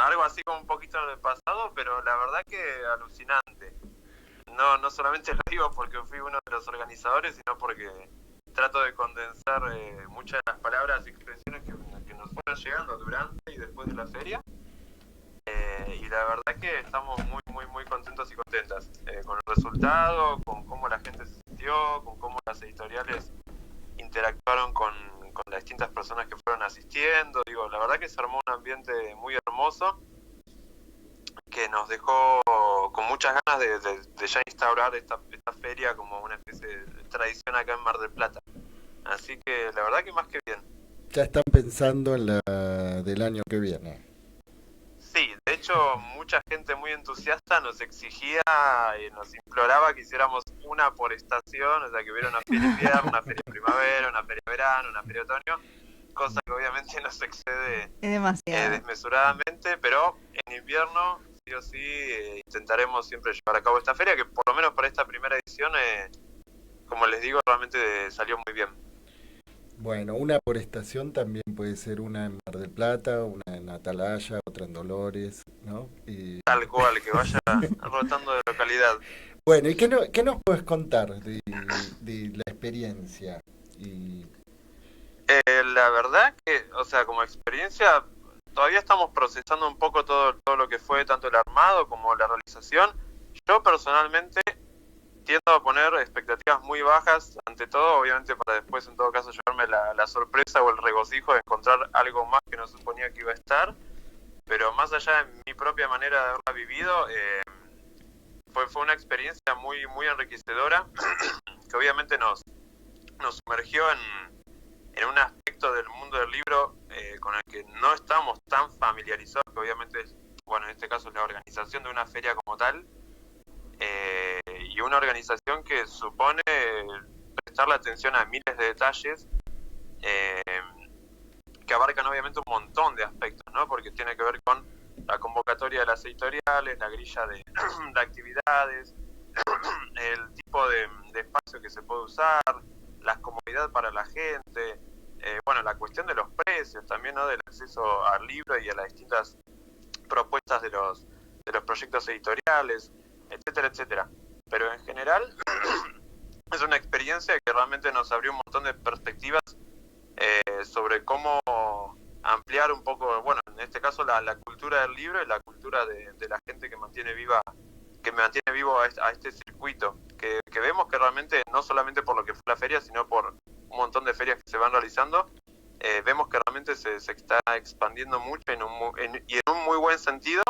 algo así como un poquito en el pasado, pero la verdad que alucinante. No solamente lo digo porque fui uno de los organizadores, sino porque trato de condensar muchas de las palabras y expresiones que nos fueron llegando durante y después de la feria. Y la verdad que estamos muy contentos y contentas con el resultado, con cómo la gente se sintió, con cómo las editoriales interactuaron con las distintas personas que fueron asistiendo. Digo, la verdad que se armó un ambiente muy hermoso que nos dejó con muchas ganas de ya instaurar esta feria como una especie de tradición acá en Mar del Plata. Así que la verdad que más que bien. Ya están pensando en la del año que viene. Sí, de hecho mucha gente muy entusiasta nos exigía y nos imploraba que hiciéramos una por estación, o sea que hubiera una feria invierno, una feria primavera, una feria verano, una feria otoño, cosa que obviamente nos excede Es demasiado. desmesuradamente, pero en invierno sí o sí intentaremos siempre llevar a cabo esta feria, que por lo menos para esta primera edición, como les digo, realmente salió muy bien. Bueno, una por estación también puede ser una en Mar del Plata, una en Atalaya, otra en Dolores, ¿no? Tal cual, que vaya rotando de localidad. Bueno, ¿y qué nos puedes contar de la experiencia? La verdad que, o sea, como experiencia, todavía estamos procesando un poco todo lo que fue tanto el armado como la realización. Yo personalmente tiendo a poner expectativas muy bajas, ante todo, obviamente, para después, en todo caso, llevarme la sorpresa o el regocijo de encontrar algo más que no suponía que iba a estar. Pero más allá de mi propia manera de haberla vivido, fue una experiencia muy, muy enriquecedora, que obviamente nos sumergió en un aspecto del mundo del libro con el que no estamos tan familiarizados, que obviamente es, bueno, en este caso es la organización de una feria como tal, y una organización que supone prestarle atención a miles de detalles que abarcan obviamente un montón de aspectos, ¿no? Porque tiene que ver con la convocatoria de las editoriales, la grilla de actividades, el tipo de espacio que se puede usar, la comodidad para la gente, bueno, la cuestión de los precios también, ¿no? Del acceso al libro y a las distintas propuestas de los proyectos editoriales, etcétera, etcétera. Pero en general es una experiencia que realmente nos abrió un montón de perspectivas sobre cómo ampliar un poco, bueno, en este caso la cultura del libro y la cultura de la gente que mantiene vivo a este circuito, que vemos que realmente, no solamente por lo que fue la feria, sino por un montón de ferias que se van realizando, vemos que realmente se está expandiendo mucho y en un muy buen sentido,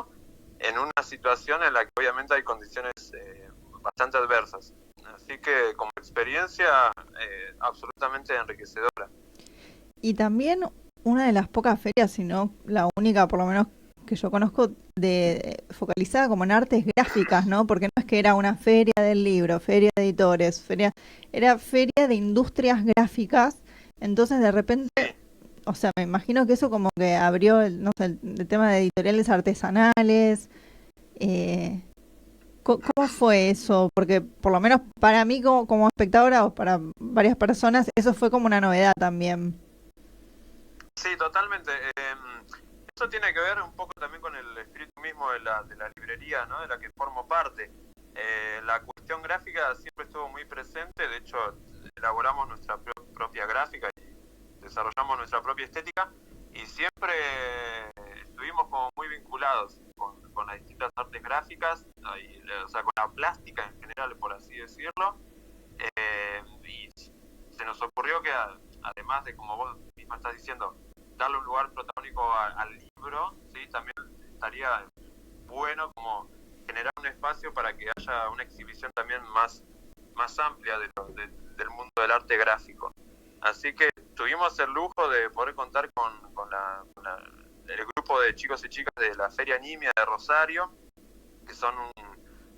en una situación en la que obviamente hay condiciones bastante adversas. Así que como experiencia absolutamente enriquecedora. Y también una de las pocas ferias, si no la única por lo menos que yo conozco, focalizada como en artes gráficas, ¿no? Porque no es que era una feria del libro, feria de editores, era feria de industrias gráficas. Entonces de repente, o sea, me imagino que eso como que abrió no sé, el tema de editoriales artesanales. ¿Cómo fue eso? Porque por lo menos para mí como espectadora o para varias personas, eso fue como una novedad también. Sí, totalmente. Eso tiene que ver un poco también con el espíritu mismo de la librería, ¿no? De la que formo parte. La cuestión gráfica siempre estuvo muy presente, de hecho elaboramos nuestra propia gráfica y desarrollamos nuestra propia estética, y siempre estuvimos como muy vinculados con las distintas artes gráficas, o sea, con la plástica en general, por así decirlo, y se nos ocurrió que además de, como vos misma estás diciendo, darle un lugar protagónico al libro, ¿sí? También estaría bueno como generar un espacio para que haya una exhibición también más amplia del mundo del arte gráfico. Así que tuvimos el lujo de poder contar con el grupo de chicos y chicas de la Feria Nimia de Rosario, que son un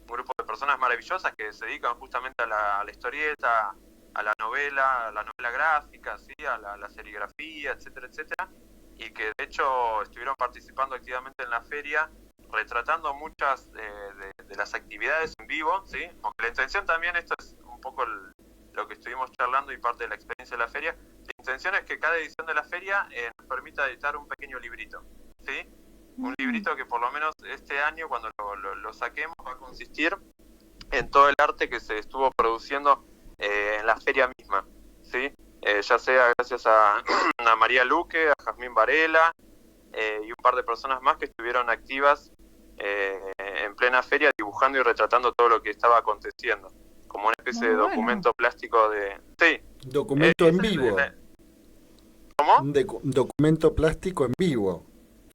grupo de personas maravillosas que se dedican justamente a la historieta, a la novela gráfica, ¿sí? a la serigrafía, etcétera, etcétera, y que de hecho estuvieron participando activamente en la feria, retratando muchas de las actividades en vivo, ¿sí? Porque la intención también, esto es un poco lo que estuvimos charlando y parte de la experiencia de la feria, la intención es que cada edición de la feria nos permita editar un pequeño librito, ¿sí? Un librito que por lo menos este año, cuando lo saquemos, va a consistir en todo el arte que se estuvo produciendo en la feria misma, ¿sí? Ya sea gracias a María Luque, a Jazmín Varela y un par de personas más que estuvieron activas en plena feria dibujando y retratando todo lo que estaba aconteciendo, como una especie de documento plástico de... Sí. Documento en vivo. ¿Cómo? Un documento plástico en vivo.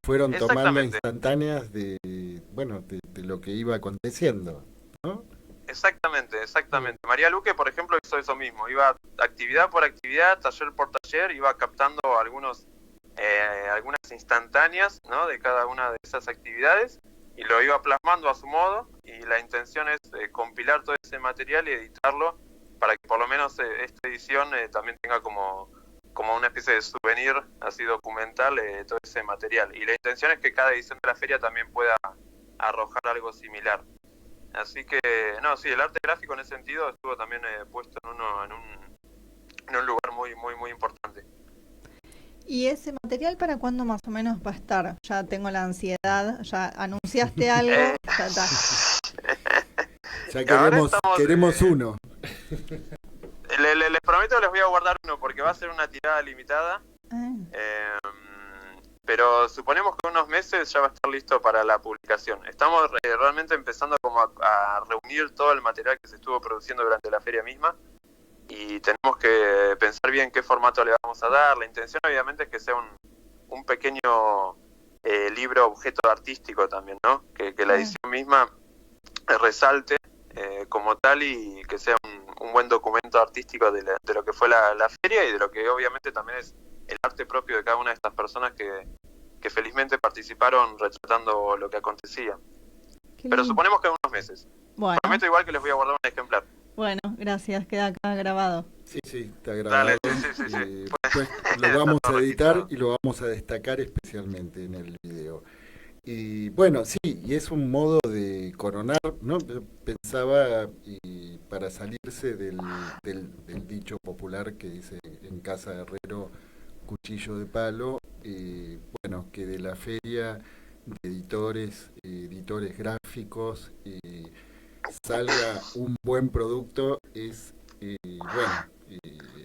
Fueron tomando instantáneas de lo que iba aconteciendo, ¿no? Exactamente. María Luque, por ejemplo, hizo eso mismo. Iba actividad por actividad, taller por taller, iba captando algunas instantáneas, ¿no? De cada una de esas actividades y lo iba plasmando a su modo, y la intención es compilar todo ese material y editarlo para que por lo menos esta edición también tenga como como una especie de souvenir así documental todo ese material. Y la intención es que cada edición de la feria también pueda arrojar algo similar. Así que, no, sí, el arte gráfico en ese sentido estuvo también puesto en un lugar muy, muy, muy importante. ¿Y ese material para cuándo más o menos va a estar? Ya tengo la ansiedad, ya anunciaste algo, ya está. Ya estamos, queremos uno. Les prometo que les voy a guardar uno porque va a ser una tirada limitada. Pero suponemos que en unos meses ya va a estar listo para la publicación. Estamos realmente empezando como a reunir todo el material que se estuvo produciendo durante la feria misma y tenemos que pensar bien qué formato le vamos a dar. La intención obviamente es que sea un pequeño libro objeto artístico también, ¿no? Que la edición misma resalte como tal y que sea un buen documento artístico de lo que fue la feria y de lo que obviamente también es el arte propio de cada una de estas personas que felizmente participaron retratando lo que acontecía. Pero suponemos que en unos meses. Bueno. Prometo igual que les voy a guardar un ejemplar. Bueno, gracias, queda acá grabado. Sí, está grabado. Dale, sí. Después lo vamos a editar y lo vamos a destacar especialmente en el video. Y bueno, sí, y es un modo de coronar, ¿no? Pensaba, y para salirse del dicho popular que dice en casa de herrero, cuchillo de palo, bueno, que de la feria de editores gráficos salga un buen producto es,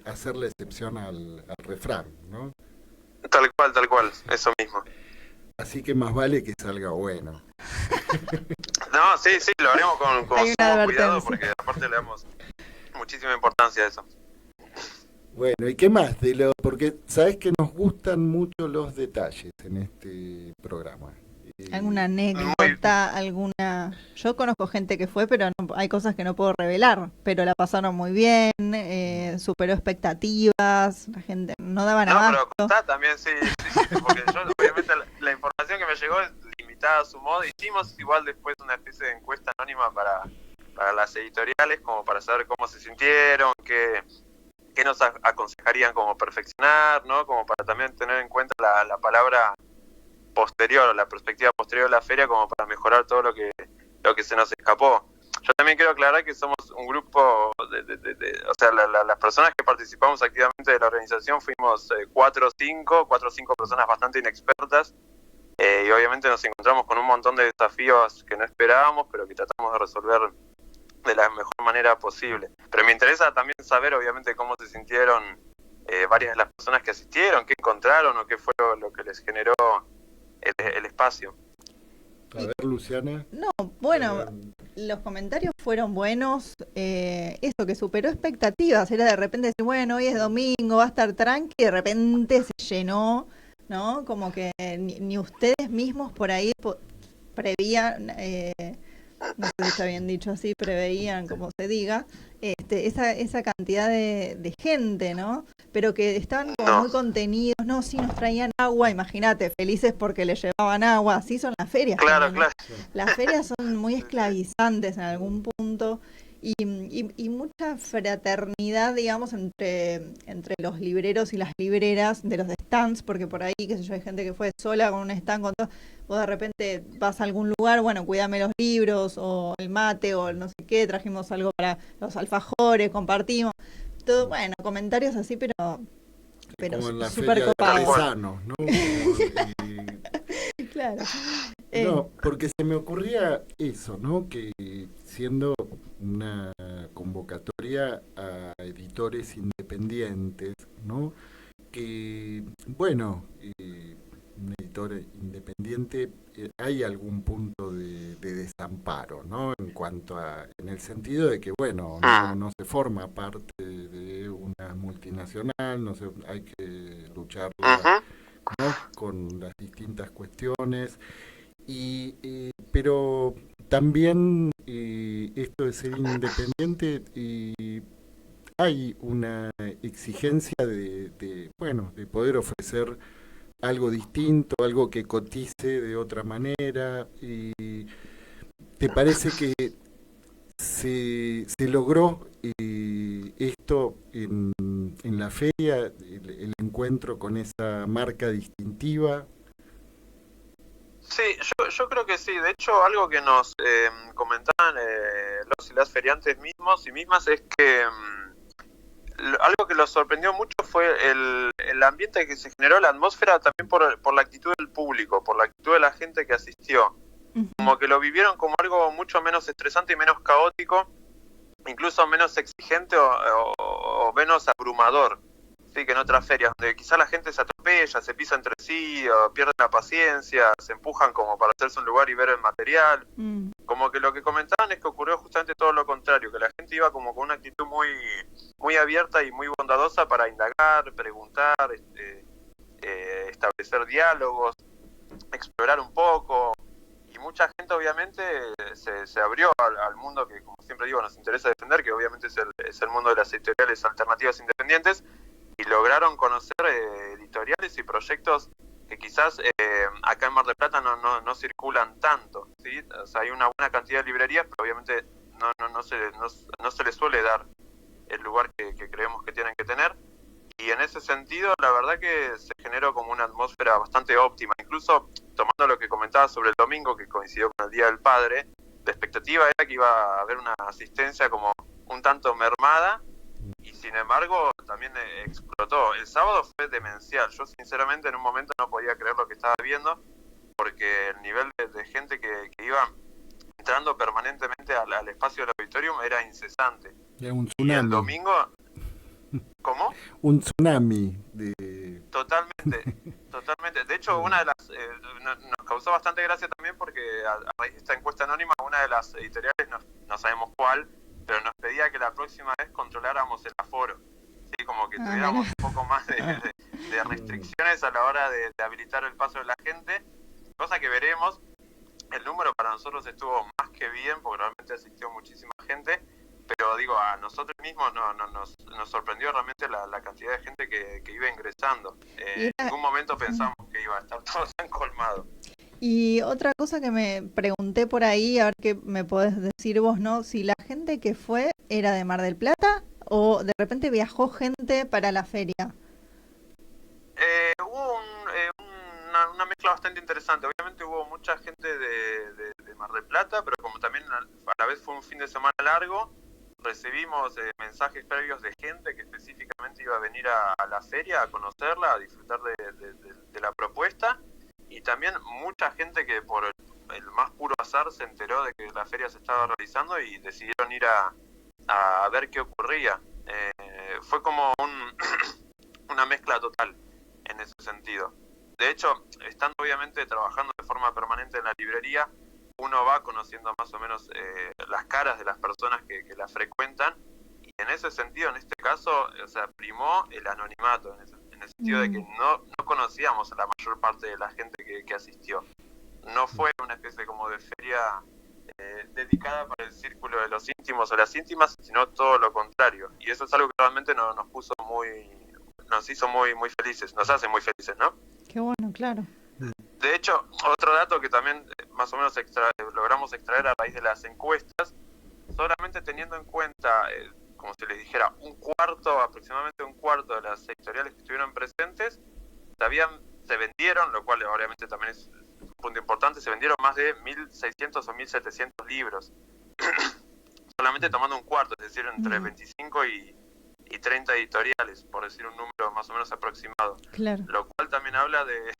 hacer la excepción al refrán, ¿no? Tal cual, eso mismo. Así que más vale que salga bueno. No, sí, lo haremos con Hay sumo una cuidado advertencia. porque aparte le damos muchísima importancia a eso. Bueno, ¿y qué más? Porque sabes que nos gustan mucho los detalles en este programa. ¿Alguna anécdota? Yo conozco gente que fue, pero no, hay cosas que no puedo revelar, pero la pasaron muy bien, superó expectativas, la gente no daban abasto. No, pero contá también, sí, porque yo obviamente la información que me llegó es limitada a su modo. Hicimos igual después una especie de encuesta anónima para las editoriales, como para saber cómo se sintieron, qué nos aconsejarían como perfeccionar, ¿no? Como para también tener en cuenta la palabra posterior, la perspectiva posterior de la feria, como para mejorar todo lo que se nos escapó. Yo también quiero aclarar que somos un grupo o sea, las personas que participamos activamente de la organización fuimos 4 o 5 personas bastante inexpertas, y obviamente nos encontramos con un montón de desafíos que no esperábamos, pero que tratamos de resolver de la mejor manera posible. Pero me interesa también saber obviamente cómo se sintieron varias de las personas que asistieron, qué encontraron o qué fue lo que les generó el espacio. A ver, Luciana. No, bueno, los comentarios fueron buenos, eso que superó expectativas, era de repente decir, bueno, hoy es domingo, va a estar tranqui, y de repente se llenó, ¿no? Como que ni ustedes mismos por ahí prevían, no sé si está bien dicho así, preveían, como se diga, esa cantidad de gente, ¿no? Pero que estaban como muy contenidos, no, sí nos traían agua, imagínate, felices porque les llevaban agua, así son las ferias. Claro, también, ¿no? claro. Las ferias son muy esclavizantes en algún punto y mucha fraternidad, digamos, entre los libreros y las libreras de los stands, porque por ahí, qué sé yo, hay gente que fue sola con un stand, con todo. Vos de repente vas a algún lugar, bueno, cuídame los libros, o el mate, o el no sé qué, trajimos algo para los alfajores, compartimos. Todo, bueno, comentarios así, pero como en la súper feria de copados. artesanos, ¿no? Claro. No, porque se me ocurría eso, ¿no? Que siendo una convocatoria a editores independientes, ¿no? Que, bueno, un editor independiente, hay algún punto de desamparo, ¿no? En el sentido de que, bueno, no se forma parte de una multinacional, hay que lucharla, ¿no? Con las distintas cuestiones. Pero también esto de ser independiente, hay una exigencia de poder ofrecer algo distinto, algo que cotice de otra manera. Y ¿te parece que se logró esto en en la feria, el encuentro con esa marca distintiva. Sí, yo creo que sí. De hecho, algo que nos comentaban los y las feriantes mismos y mismas es que algo que los sorprendió mucho fue el ambiente que se generó, la atmósfera también por la actitud del público, por la actitud de la gente que asistió. Como que lo vivieron como algo mucho menos estresante y menos caótico, incluso menos exigente o menos abrumador. Sí, que en otras ferias, donde quizá la gente se atropella, se pisa entre sí, o pierde la paciencia, se empujan como para hacerse un lugar y ver el material. Como que lo que comentaban es que ocurrió justamente todo lo contrario, que la gente iba como con una actitud muy abierta y muy bondadosa para indagar, preguntar, establecer diálogos, explorar un poco. Y mucha gente obviamente se abrió al mundo que, como siempre digo, nos interesa defender, que obviamente es el mundo de las editoriales alternativas independientes, y lograron conocer editoriales y proyectos que quizás acá en Mar del Plata no circulan tanto, ¿sí? O sea, hay una buena cantidad de librerías, pero obviamente no se les suele dar el lugar que creemos que tienen que tener. Y en ese sentido, la verdad que se generó como una atmósfera bastante óptima. Incluso, tomando lo que comentaba sobre el domingo, que coincidió con el Día del Padre, la expectativa era que iba a haber una asistencia como un tanto mermada, y sin embargo también explotó. El sábado fue demencial. Yo sinceramente en un momento no podía creer lo que estaba viendo, porque el nivel de gente que iba entrando permanentemente al espacio del auditorium era incesante. Era un Y el tsunami. domingo... ¿Cómo? Un tsunami. Totalmente. De hecho, una de las nos causó bastante gracia también porque a raíz de esta encuesta anónima, una de las editoriales, no sabemos cuál, pero nos pedía que la próxima vez controláramos el aforo. Sí, como que tuviéramos un poco más de restricciones a la hora de habilitar el paso de la gente, cosa que veremos. El número para nosotros estuvo más que bien, porque realmente asistió muchísima gente. Pero digo, a nosotros mismos nos sorprendió realmente la cantidad de gente que iba ingresando. En ningún momento pensamos que iba a estar todo tan colmado. Y otra cosa que me pregunté por ahí, a ver qué me podés decir vos, ¿no? Si la gente que fue era de Mar del Plata o de repente viajó gente para la feria. Hubo una mezcla bastante interesante. Obviamente hubo mucha gente de Mar del Plata, pero como también a la vez fue un fin de semana largo, recibimos mensajes previos de gente que específicamente iba a venir a la feria, a conocerla, a disfrutar de la propuesta, y también mucha gente que por el más puro azar se enteró de que la feria se estaba realizando y decidieron ir a ver qué ocurría. Fue como una mezcla total en ese sentido. De hecho, estando obviamente trabajando de forma permanente en la librería, uno va conociendo más o menos las caras de las personas que la frecuentan, y en ese sentido, en este caso, o sea, primó el anonimato, en el sentido de que no conocíamos a la mayor parte de la gente que asistió. No fue una especie como de feria dedicada para el círculo de los íntimos o las íntimas, sino todo lo contrario. Y eso es algo que realmente nos hizo muy felices, nos hace muy felices, ¿no? Qué bueno, claro. De hecho, otro dato que también más o menos logramos extraer a raíz de las encuestas, solamente teniendo en cuenta, como se les dijera, aproximadamente un cuarto de las editoriales que estuvieron presentes, se vendieron, lo cual obviamente también es un punto importante, se vendieron más de 1.600 o 1.700 libros. Solamente tomando un cuarto, es decir, entre 25 y 30 editoriales, por decir un número más o menos aproximado. Claro. Lo cual también habla de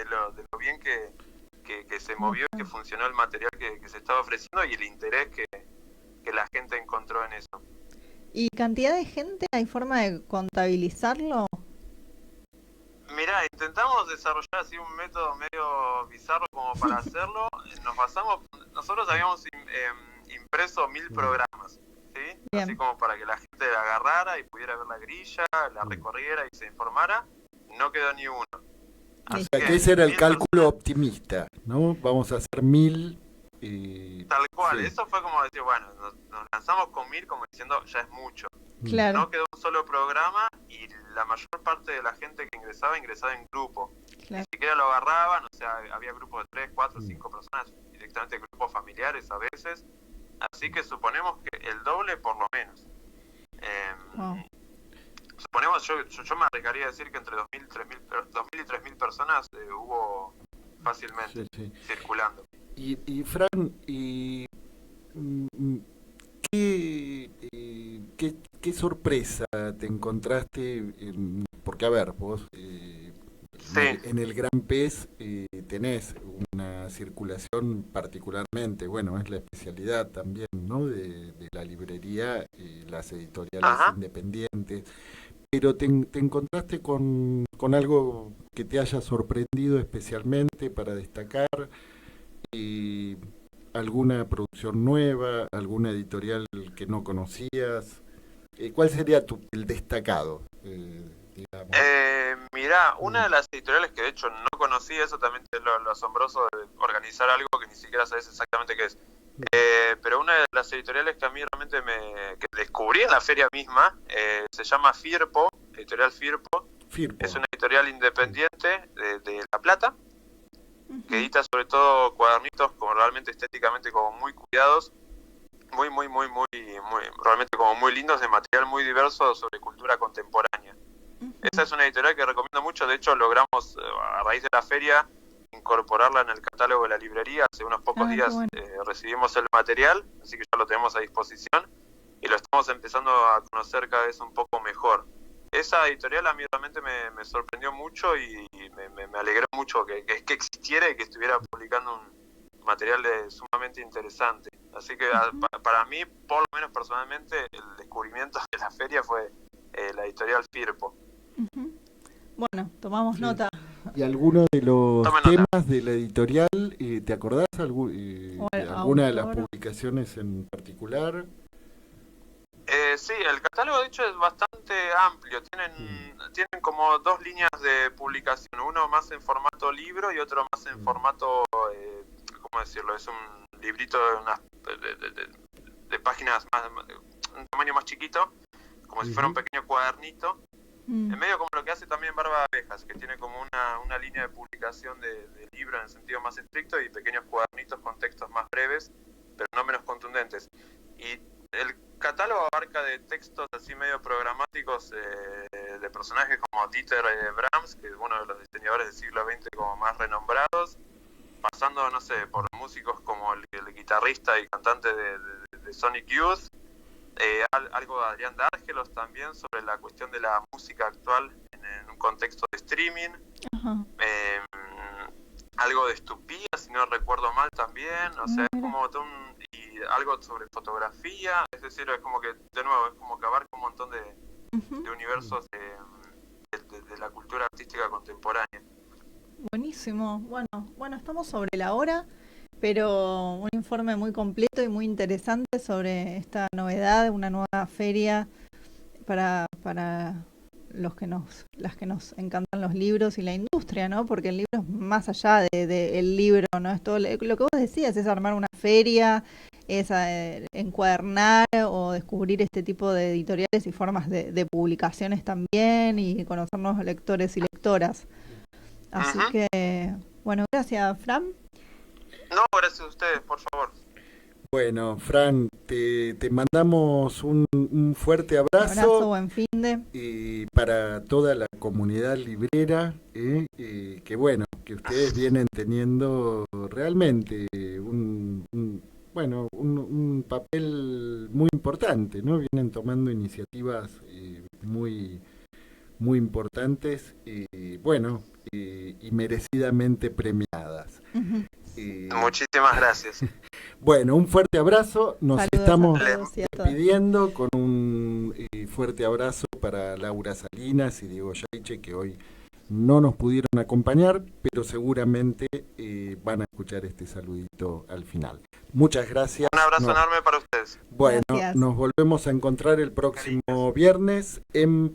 lo bien que se movió y que funcionó el material que se estaba ofreciendo y el interés que la gente encontró en eso. ¿Y cantidad de gente? ¿Hay forma de contabilizarlo? Mirá, intentamos desarrollar así un método medio bizarro como para hacerlo. Nosotros habíamos impreso 1.000 programas. ¿Sí? Así como para que la gente la agarrara y pudiera ver la grilla, la recorriera y se informara. No quedó ni uno. O sea, que ese era el cálculo optimista, ¿no? Vamos a hacer 1.000. Tal cual, sí. Eso fue como decir, bueno, nos lanzamos con 1.000 como diciendo, ya es mucho. Claro. No quedó un solo programa y la mayor parte de la gente que ingresaba en grupo. Claro. Ni siquiera lo agarraban, o sea, había grupos de 3, 4, 5 personas, directamente grupos familiares a veces. Así que suponemos que el doble por lo menos. suponemos, yo me arriesgaría a decir que entre 2.000 y 3.000 personas hubo fácilmente circulando. Y Fran, ¿qué sorpresa te encontraste? Porque, a ver, vos en el Gran Pez tenés una circulación particularmente, bueno, es la especialidad también, ¿no? de la librería, las editoriales independientes, pero te encontraste con algo que te haya sorprendido especialmente para destacar, alguna producción nueva, alguna editorial que no conocías. ¿Cuál sería el destacado? Mirá, una de las editoriales que de hecho no conocía, eso también es lo asombroso de organizar algo que ni siquiera sabes exactamente qué es. Pero una de las editoriales que a mí realmente que descubrí en la feria misma se llama Firpo, editorial Firpo. Es una editorial independiente de La Plata, que edita sobre todo cuadernitos como realmente estéticamente como muy cuidados, muy realmente como muy lindos, de material muy diverso sobre cultura contemporánea. Esa es una editorial que recomiendo mucho. De hecho, logramos a raíz de la feria incorporarla en el catálogo de la librería. Hace unos pocos días recibimos el material, así que ya lo tenemos a disposición y lo estamos empezando a conocer cada vez un poco mejor. Esa editorial a mí realmente me sorprendió mucho y me alegró mucho que existiera y que estuviera publicando un material sumamente interesante. Así que para mí, por lo menos personalmente, el descubrimiento de la feria fue la editorial Firpo. Bueno, tomamos nota. ¿Y alguno de los temas de la editorial, te acordás alguna de las publicaciones en particular? Sí, el catálogo de hecho es bastante amplio. Tienen como dos líneas de publicación, uno más en formato libro y otro más en formato, ¿cómo decirlo? Es un librito de páginas más, un tamaño más chiquito, como si fuera un pequeño cuadernito. En medio como lo que hace también Barba de Abejas, que tiene como una línea de publicación de libro en el sentido más estricto y pequeños cuadernitos con textos más breves, pero no menos contundentes. Y el catálogo abarca de textos así medio programáticos de personajes como Dieter Brahms, que es uno de los diseñadores del siglo XX como más renombrados, pasando, no sé, por músicos como el guitarrista y cantante de Sonic Youth, algo de Adrián D'Argelos también sobre la cuestión de la música actual en un contexto de streaming. Algo de Stupía, si no recuerdo mal también, o sea, es como y algo sobre fotografía, es decir, es como que, de nuevo, es como que abarca un montón de universos de la cultura artística contemporánea. Buenísimo. Bueno, estamos sobre la hora, pero un informe muy completo y muy interesante sobre esta novedad, una nueva feria para las que nos encantan los libros y la industria, ¿no? Porque el libro es más allá del libro, ¿no? Es todo lo que vos decías, es armar una feria, es encuadernar o descubrir este tipo de editoriales y formas de publicaciones también y conocer nuevos lectores y lectoras. Así que, bueno, gracias, Fran. No, gracias a ustedes, por favor. Bueno, Fran, te mandamos un fuerte abrazo. Un abrazo, buen fin de. Y para toda la comunidad librera, que bueno, que ustedes vienen teniendo realmente un papel muy importante, ¿no? Vienen tomando iniciativas muy importantes, y merecidamente premiadas. Muchísimas gracias. Bueno, un fuerte abrazo. Nos estamos despidiendo con un fuerte abrazo para Laura Salinas y Diego Yaiche, que hoy no nos pudieron acompañar, pero seguramente van a escuchar este saludito al final. Muchas gracias. Un abrazo enorme para ustedes. Bueno, gracias. Nos volvemos a encontrar el próximo viernes en